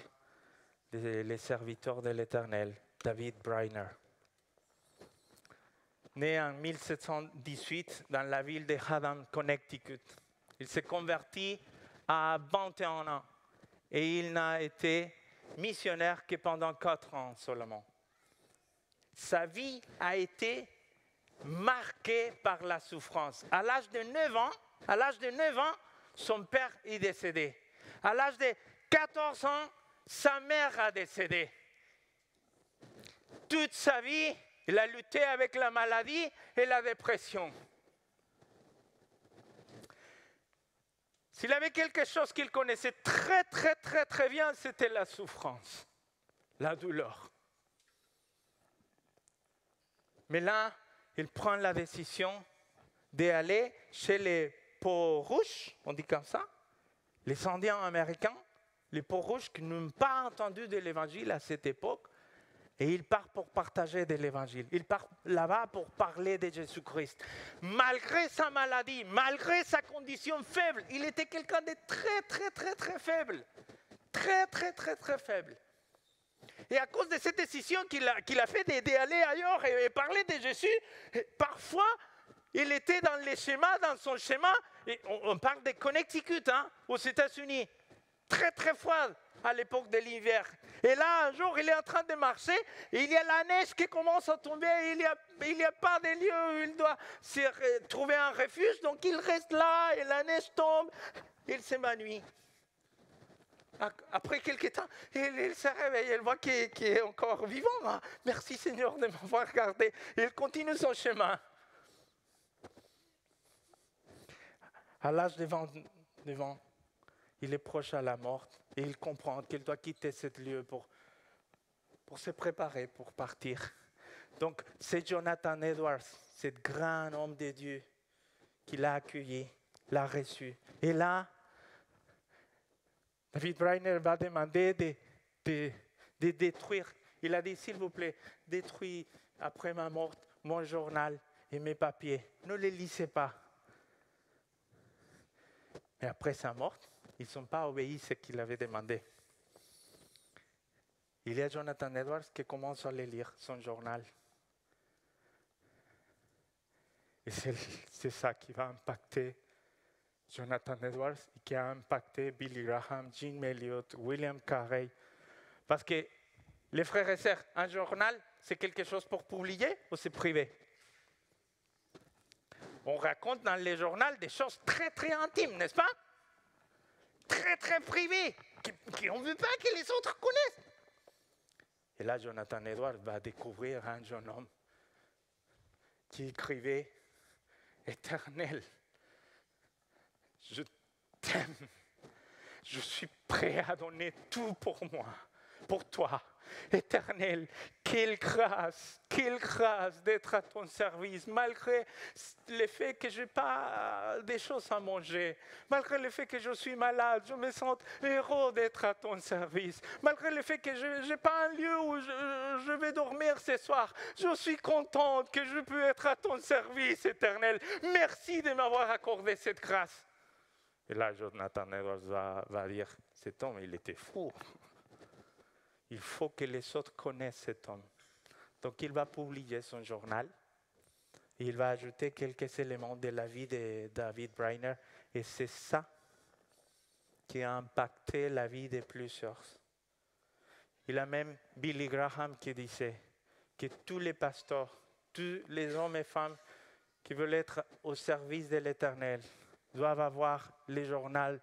des serviteurs de l'Éternel, David Brainerd. Né en 1718 dans la ville de Haddam, Connecticut. Il s'est converti à 21 ans et il n'a été missionnaire que pendant 4 ans seulement. Sa vie a été marquée par la souffrance. À l'âge de 9 ans, son père est décédé. À l'âge de 14 ans, sa mère a décédé. Toute sa vie, il a lutté avec la maladie et la dépression. S'il avait quelque chose qu'il connaissait très bien, c'était la souffrance, la douleur. Mais là, il prend la décision d'aller chez les peaux-rouges, on dit comme ça, les Indiens américains, les peaux-rouges qui n'ont pas entendu de l'évangile à cette époque, et il part pour partager de l'évangile. Il part là-bas pour parler de Jésus-Christ. Malgré sa maladie, malgré sa condition faible, il était quelqu'un de très faible. Très faible. Et à cause de cette décision qu'il a fait d'aller ailleurs et parler de Jésus, parfois, il était dans les schémas, dans son schéma, et on parle de Connecticut, aux États-Unis, très froid à l'époque de l'hiver. Et là, un jour, il est en train de marcher, et il y a la neige qui commence à tomber, il n'y a pas de lieu où il doit trouver un refuge, donc il reste là, et la neige tombe, il s'évanouit. Après quelques temps, il se réveille, il voit qu'il est encore vivant. Merci Seigneur de m'avoir gardé. Il continue son chemin. À l'âge de 29 ans, il est proche à la mort et il comprend qu'il doit quitter ce lieu pour se préparer, pour partir. Donc, c'est Jonathan Edwards, ce grand homme de Dieu, qui l'a accueilli, l'a reçu. Et là, David Brainerd va demander de détruire. Il a dit, s'il vous plaît, détruis après ma mort mon journal et mes papiers. Ne les lisez pas. Mais après sa mort, ils n'ont pas obéi à ce qu'il avait demandé. Il y a Jonathan Edwards qui commence à les lire, son journal. Et c'est ça qui va impacter Jonathan Edwards, qui a impacté Billy Graham, Jim Elliot, William Carey. Parce que les frères et sœurs, un journal, c'est quelque chose pour publier ou c'est privé? On raconte dans les journaux des choses très intimes, n'est-ce pas? Très privées, qu'on ne veut pas que les autres connaissent. Et là, Jonathan Edwards va découvrir un jeune homme qui écrivait « Éternel, je t'aime, je suis prêt à donner tout pour moi, pour toi. Éternel, quelle grâce d'être à ton service, malgré le fait que je n'ai pas des choses à manger, malgré le fait que je suis malade, je me sens heureux d'être à ton service, malgré le fait que je n'ai pas un lieu où je vais dormir ce soir, je suis contente que je peux être à ton service, Éternel. Merci de m'avoir accordé cette grâce. Et là, Jonathan Edwards va dire, cet homme, il était fou. Il faut que les autres connaissent cet homme. Donc, il va publier son journal. Et il va ajouter quelques éléments de la vie de David Brainerd. Et c'est ça qui a impacté la vie de plusieurs. Il y a même Billy Graham qui disait que tous les pasteurs, tous les hommes et femmes qui veulent être au service de l'Éternel doivent avoir le journal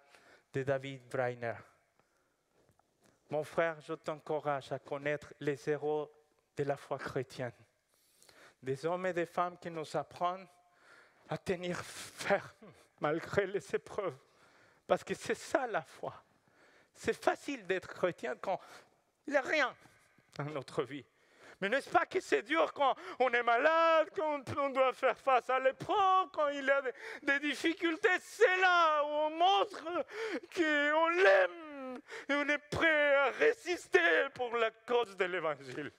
de David Brainerd. Mon frère, je t'encourage à connaître les héros de la foi chrétienne. Des hommes et des femmes qui nous apprennent à tenir ferme malgré les épreuves. Parce que c'est ça la foi. C'est facile d'être chrétien quand il n'y a rien dans notre vie. Mais n'est-ce pas que c'est dur quand on est malade, quand on doit faire face à l'épreuve, quand il y a des difficultés? C'est là où on montre qu'on l'aime et on est prêt à résister pour la cause de l'Évangile.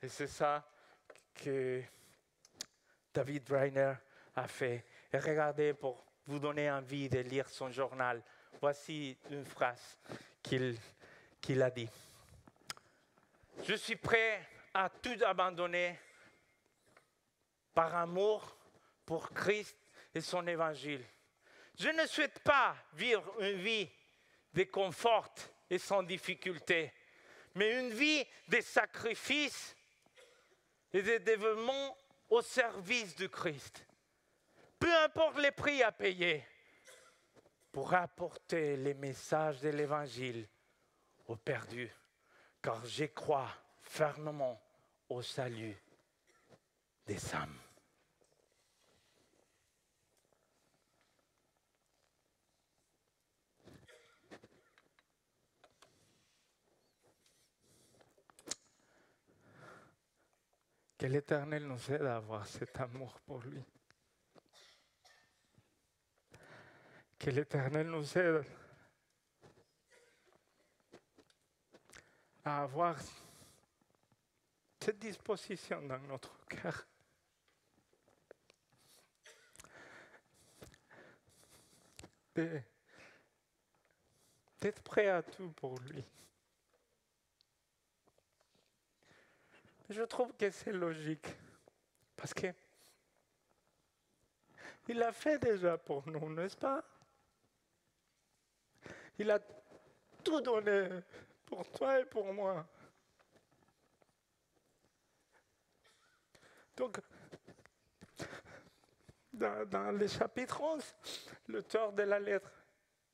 Et c'est ça que David Reiner a fait. Et regardez, pour vous donner envie de lire son journal, voici une phrase qu'il a dit. Je suis prêt à tout abandonner par amour pour Christ et son évangile. Je ne souhaite pas vivre une vie de confort et sans difficulté, mais une vie de sacrifice et de dévouement au service du Christ. Peu importe les prix à payer pour apporter les messages de l'Évangile aux perdus, car je crois fermement au salut des âmes. Que l'Éternel nous aide à avoir cet amour pour lui. Que l'Éternel nous aide à avoir cette disposition dans notre cœur. D'être prêt à tout pour lui. Je trouve que c'est logique, parce que il l'a fait déjà pour nous, n'est-ce pas? Il a tout donné pour toi et pour moi. Donc, dans le chapitre 11, l'auteur de la lettre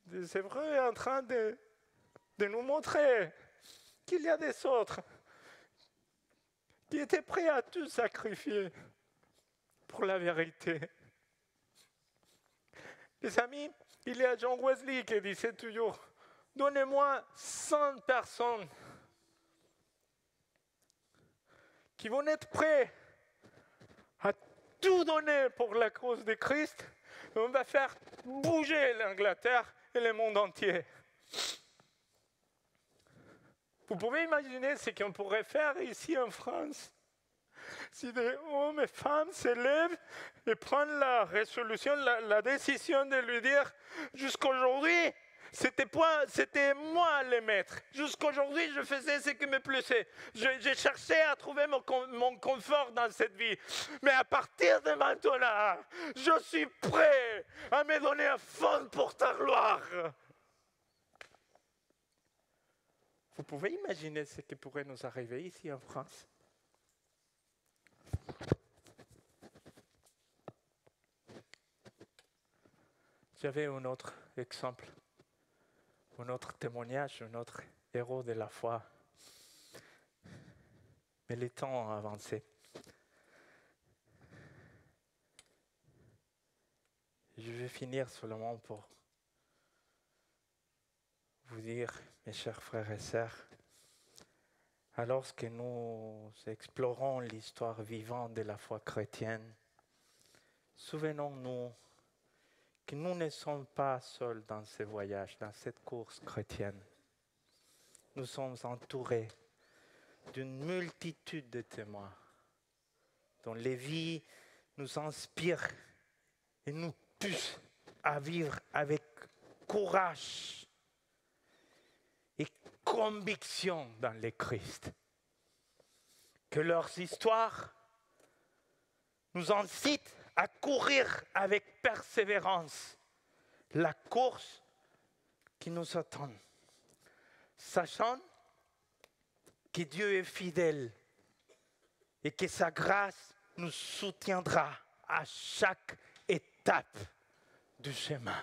des Hébreux est en train de nous montrer qu'il y a des autres qui étaient prêts à tout sacrifier pour la vérité. Les amis, il y a John Wesley qui disait toujours, donnez-moi 100 personnes qui vont être prêts à tout donner pour la cause de Christ, et on va faire bouger l'Angleterre et le monde entier. Vous pouvez imaginer ce qu'on pourrait faire ici en France si des hommes et femmes s'élèvent et prennent la résolution, la décision de lui dire jusqu'aujourd'hui, c'était moi le maître. Jusqu'aujourd'hui, je faisais ce qui me plaisait. Je cherchais à trouver mon confort dans cette vie. Mais à partir de maintenant, je suis prêt à me donner à fond pour ta gloire. Vous pouvez imaginer ce qui pourrait nous arriver ici en France? J'avais un autre exemple, un autre témoignage, un autre héros de la foi. Mais le temps a avancé. Je vais finir seulement pour vous dire, mes chers frères et sœurs, alors que nous explorons l'histoire vivante de la foi chrétienne, souvenons-nous que nous ne sommes pas seuls dans ce voyage, dans cette course chrétienne. Nous sommes entourés d'une multitude de témoins dont les vies nous inspirent et nous poussent à vivre avec courage et conviction dans le Christ. Que leurs histoires nous incitent à courir avec persévérance la course qui nous attend, sachant que Dieu est fidèle et que sa grâce nous soutiendra à chaque étape du chemin.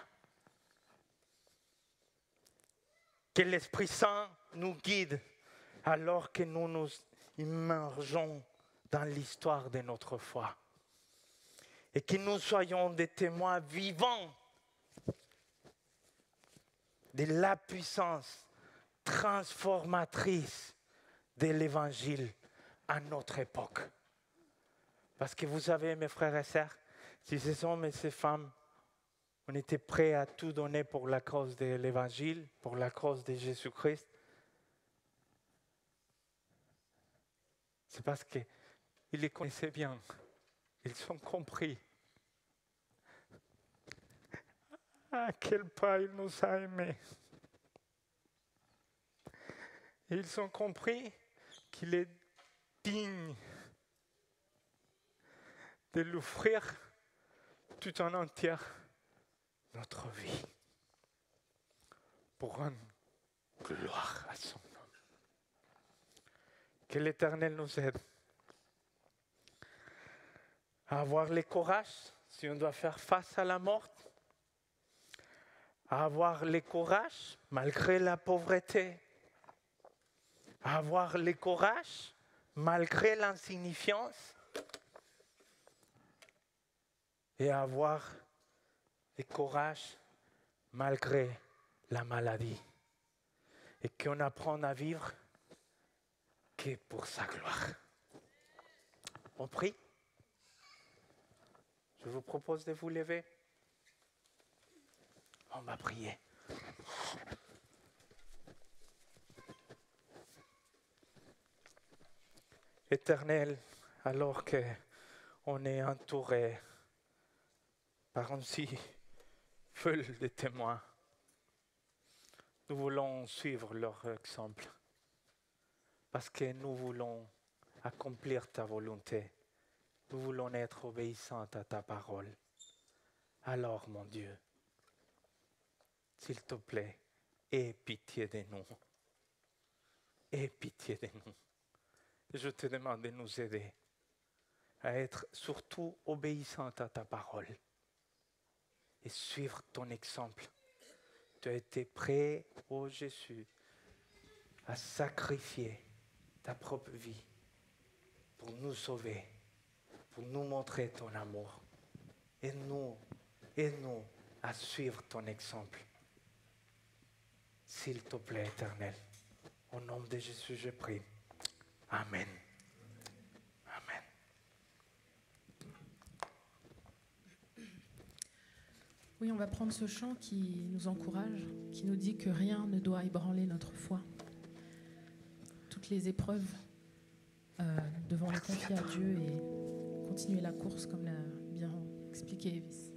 Que l'Esprit Saint nous guide alors que nous nous immergeons dans l'histoire de notre foi. Et que nous soyons des témoins vivants de la puissance transformatrice de l'Évangile à notre époque. Parce que vous savez, mes frères et sœurs, si ces hommes et ces femmes, on était prêts à tout donner pour la cause de l'Évangile, pour la cause de Jésus-Christ, c'est parce qu'ils les connaissaient bien. Ils ont compris à quel point il nous a aimés. Et ils ont compris qu'il est digne de l'offrir tout en entier notre vie pour rendre gloire à son nom. Que l'Éternel nous aide à avoir le courage si on doit faire face à la mort, à avoir le courage malgré la pauvreté, à avoir le courage malgré l'insignifiance et à avoir le courage malgré la maladie et qu'on apprenne à vivre que pour sa gloire. On prie. Je vous propose de vous lever. On va prier. Éternel, alors qu'on est entouré par une si foule de témoins, nous voulons suivre leur exemple parce que nous voulons accomplir ta volonté. Nous voulons être obéissants à ta parole. Alors, mon Dieu, s'il te plaît, aie pitié de nous. Aie pitié de nous. Je te demande de nous aider à être surtout obéissants à ta parole et suivre ton exemple. Tu as été prêt, ô Jésus, à sacrifier ta propre vie pour nous sauver, pour nous montrer ton amour. Aide-nous à suivre ton exemple. S'il te plaît, Éternel, au nom de Jésus, je prie. Amen. Amen. Oui, on va prendre ce chant qui nous encourage, qui nous dit que rien ne doit ébranler notre foi. Toutes les épreuves, nous devons les confier à Dieu et continuer la course comme l'a bien expliqué Evis.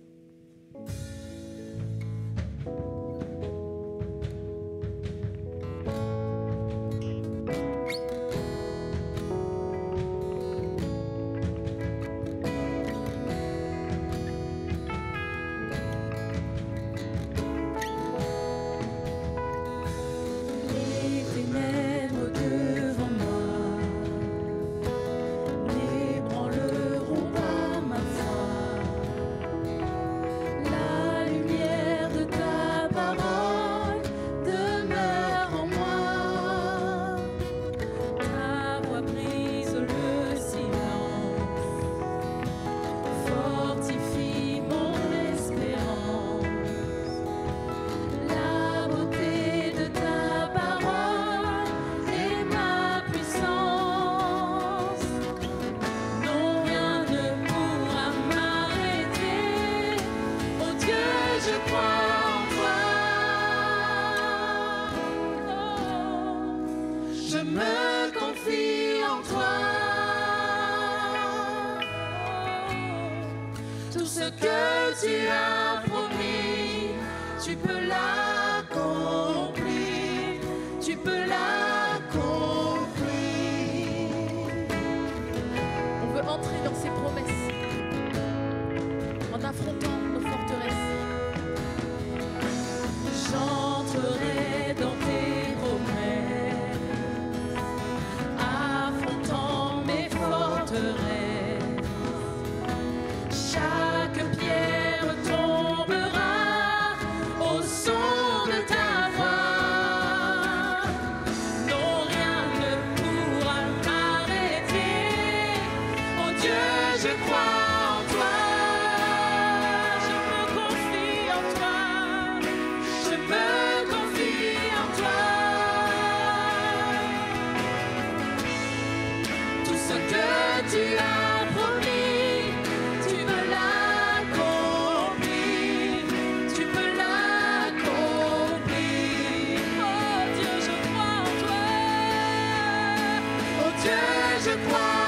Je crois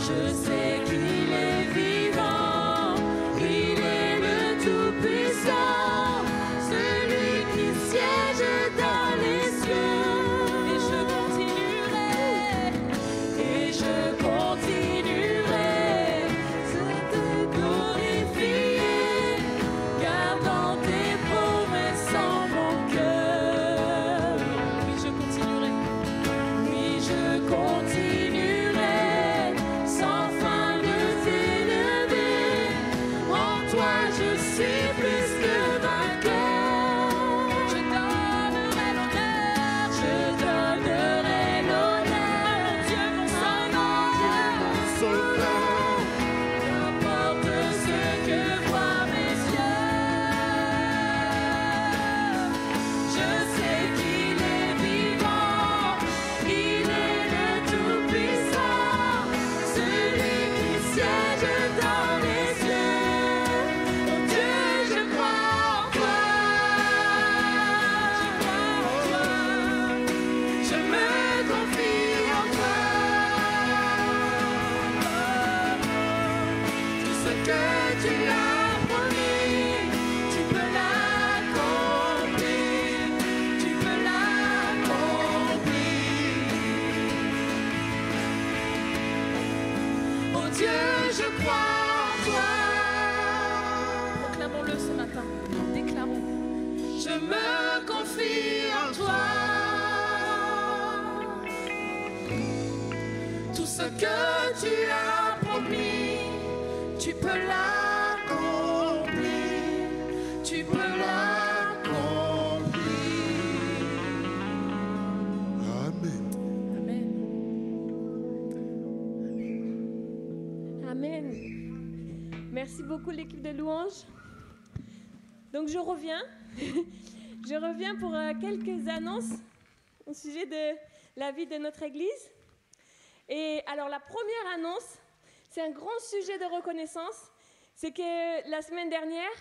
Je sais qu'il est vivant, il est le Tout-Puissant, celui qui siège dans les cieux. Et je continuerai de te glorifier, gardant tes promesses en mon cœur. Oui, je continuerai sans fin de t'élever. En toi je suis plus que vainqueur. Je donnerai l'honneur, à mon Dieu, mon Sauveur. N'importe ce que voient mes yeux, je sais qu'il est vivant, il est le Tout-Puissant, celui qui siège dans les cieux. Mon Dieu, je crois en toi, je me confie en toi. Tout ce que tu as promis, tu peux l'accomplir, tu peux l'accomplir. Oh Dieu, je crois en toi. Proclamons-le ce matin. Déclarons. Je me confie en toi. Tout ce que tu as promis, tu peux l'accomplir, tu peux l'accomplir. Amen. Amen. Amen. Merci beaucoup l'équipe de louanges. Donc je reviens. Je reviens pour quelques annonces au sujet de la vie de notre Église. Et alors la première annonce, c'est un grand sujet de reconnaissance. C'est que la semaine dernière,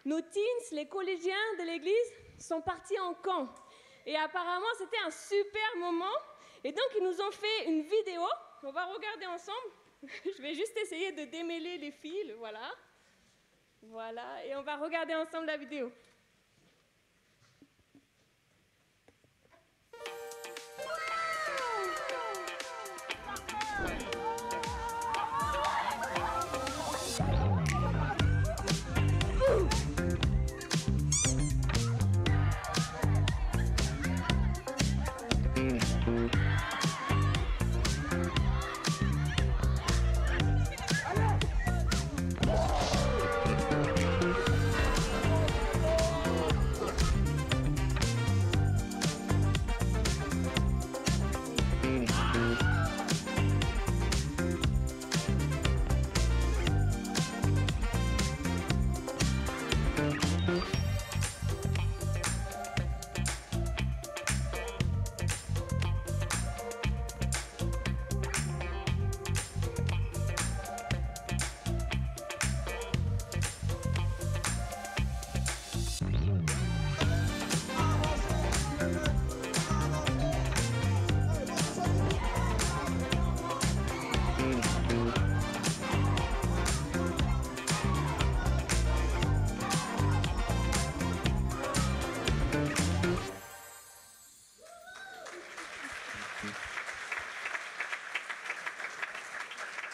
nos teens, les collégiens de l'Église, sont partis en camp. Et apparemment, c'était un super moment. Et donc, ils nous ont fait une vidéo. On va regarder ensemble. Je vais juste essayer de démêler les fils. Voilà. Voilà. Et on va regarder ensemble la vidéo.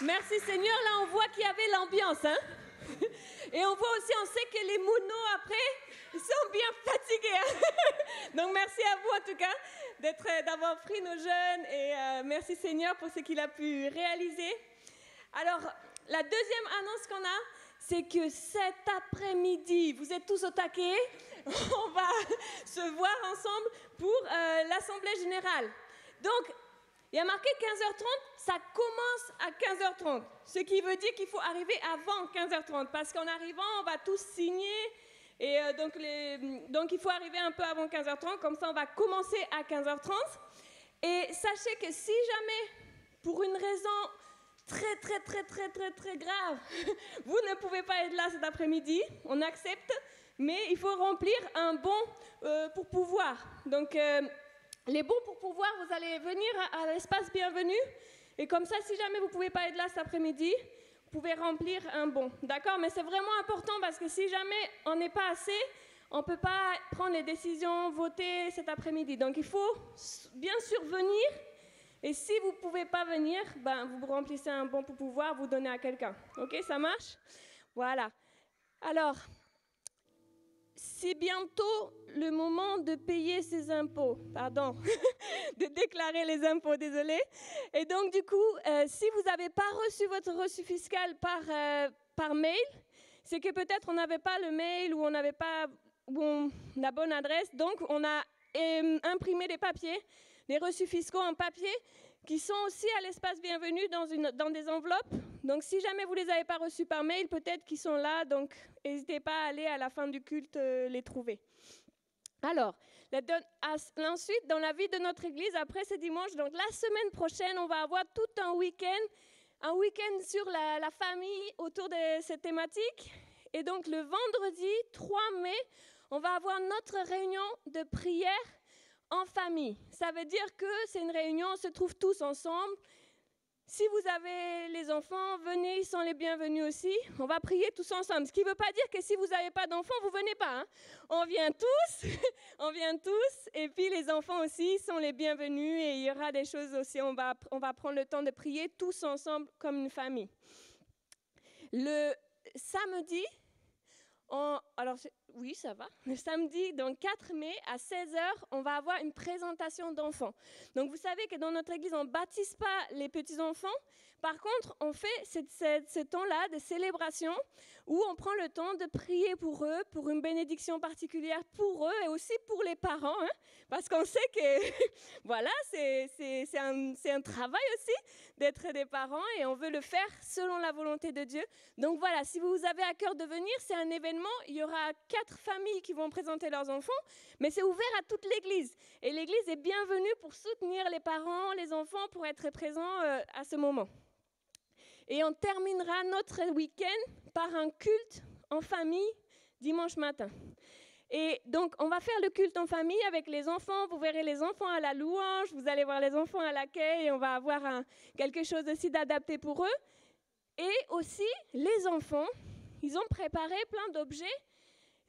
Merci Seigneur, là on voit qu'il y avait l'ambiance, hein. Et on voit aussi, on sait que les mounots après, ils sont bien fatigués, hein. Donc merci à vous en tout cas d'avoir pris nos jeunes et merci Seigneur pour ce qu'il a pu réaliser. Alors, la deuxième annonce qu'on a, c'est que cet après-midi, vous êtes tous au taquet, on va se voir ensemble pour l'Assemblée Générale. Donc, il y a marqué 15h30, ça commence à 15h30. Ce qui veut dire qu'il faut arriver avant 15h30. Parce qu'en arrivant, on va tous signer. Et donc, il faut arriver un peu avant 15h30. Comme ça, on va commencer à 15h30. Et sachez que si jamais, pour une raison très grave, vous ne pouvez pas être là cet après-midi, on accepte. Mais il faut remplir un bon pour pouvoir. Donc, les bons pour pouvoir, vous allez venir à l'espace bienvenue. Et comme ça, si jamais vous ne pouvez pas être là cet après-midi, vous pouvez remplir un bon. D'accord? Mais c'est vraiment important parce que si jamais on n'est pas assez, on ne peut pas prendre les décisions, voter cet après-midi. Donc il faut bien sûr venir. Et si vous ne pouvez pas venir, ben, vous remplissez un bon pour pouvoir vous donner à quelqu'un. OK, ça marche? Voilà. Alors, c'est bientôt le moment de payer ses impôts. Pardon, de déclarer les impôts, désolé. Et donc, du coup, si vous n'avez pas reçu votre reçu fiscal par mail, c'est que peut-être on n'avait pas le mail ou on n'avait pas la bonne adresse. Donc, on a imprimé des papiers, des reçus fiscaux en papier qui sont aussi à l'espace bienvenu dans des enveloppes. Donc, si jamais vous ne les avez pas reçus par mail, peut-être qu'ils sont là. Donc, n'hésitez pas à aller à la fin du culte les trouver. Alors, ensuite, dans la vie de notre Église, après ce dimanche, donc la semaine prochaine, on va avoir tout un week-end sur la famille autour de cette thématique. Et donc, le vendredi 3 mai, on va avoir notre réunion de prière en famille. Ça veut dire que c'est une réunion, on se trouve tous ensemble. Si vous avez les enfants, venez, ils sont les bienvenus aussi. On va prier tous ensemble. Ce qui ne veut pas dire que si vous n'avez pas d'enfants, vous ne venez pas. Hein. On vient tous. Et puis les enfants aussi sont les bienvenus. Et il y aura des choses aussi. On va prendre le temps de prier tous ensemble comme une famille. Le samedi, oui, ça va. Le samedi, donc 4 mai, à 16h, on va avoir une présentation d'enfants. Donc, vous savez que dans notre église, on ne baptise pas les petits-enfants. Par contre, on fait ce temps-là de célébration où on prend le temps de prier pour eux, pour une bénédiction particulière pour eux et aussi pour les parents. Hein, parce qu'on sait que, voilà, c'est un travail aussi d'être des parents et on veut le faire selon la volonté de Dieu. Donc voilà, si vous avez à cœur de venir, c'est un événement. Il y aura 4 familles qui vont présenter leurs enfants, mais c'est ouvert à toute l'église. Et l'église est bienvenue pour soutenir les parents, les enfants, pour être présents à ce moment. Et on terminera notre week-end par un culte en famille dimanche matin. Et donc, on va faire le culte en famille avec les enfants. Vous verrez les enfants à la louange, vous allez voir les enfants à l'accueil et on va avoir quelque chose aussi d'adapté pour eux. Et aussi, les enfants, ils ont préparé plein d'objets.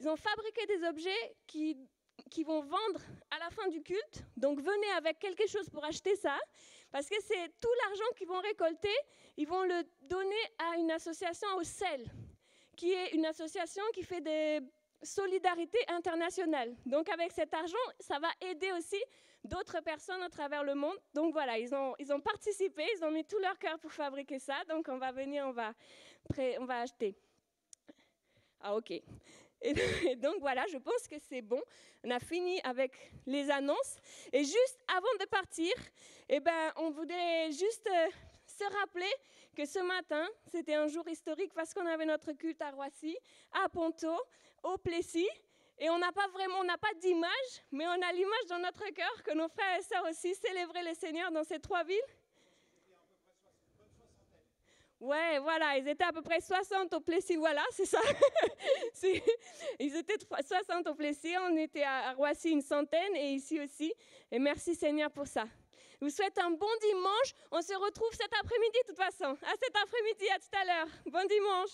Ils ont fabriqué des objets qui vont vendre à la fin du culte. Donc, venez avec quelque chose pour acheter ça. Parce que c'est tout l'argent qu'ils vont récolter, ils vont le donner à une association au CEL, qui est une association qui fait des solidarités internationales. Donc avec cet argent, ça va aider aussi d'autres personnes à travers le monde. Donc voilà, ils ont participé, ils ont mis tout leur cœur pour fabriquer ça. Donc on va venir, on va acheter. Ah ok. Et donc voilà, je pense que c'est bon. On a fini avec les annonces. Et juste avant de partir, on voudrait juste se rappeler que ce matin, c'était un jour historique parce qu'on avait notre culte à Roissy, à Ponto, au Plessis. Et on n'a pas d'image, mais on a l'image dans notre cœur que nos frères et sœurs aussi célébraient le Seigneur dans ces 3 villes. Ouais, voilà, ils étaient à peu près 60 au Plessis, voilà, c'est ça. Ils étaient 60 au Plessis, on était à Roissy une centaine et ici aussi. Et merci Seigneur pour ça. Je vous souhaite un bon dimanche. On se retrouve cet après-midi de toute façon. À cet après-midi, à tout à l'heure. Bon dimanche.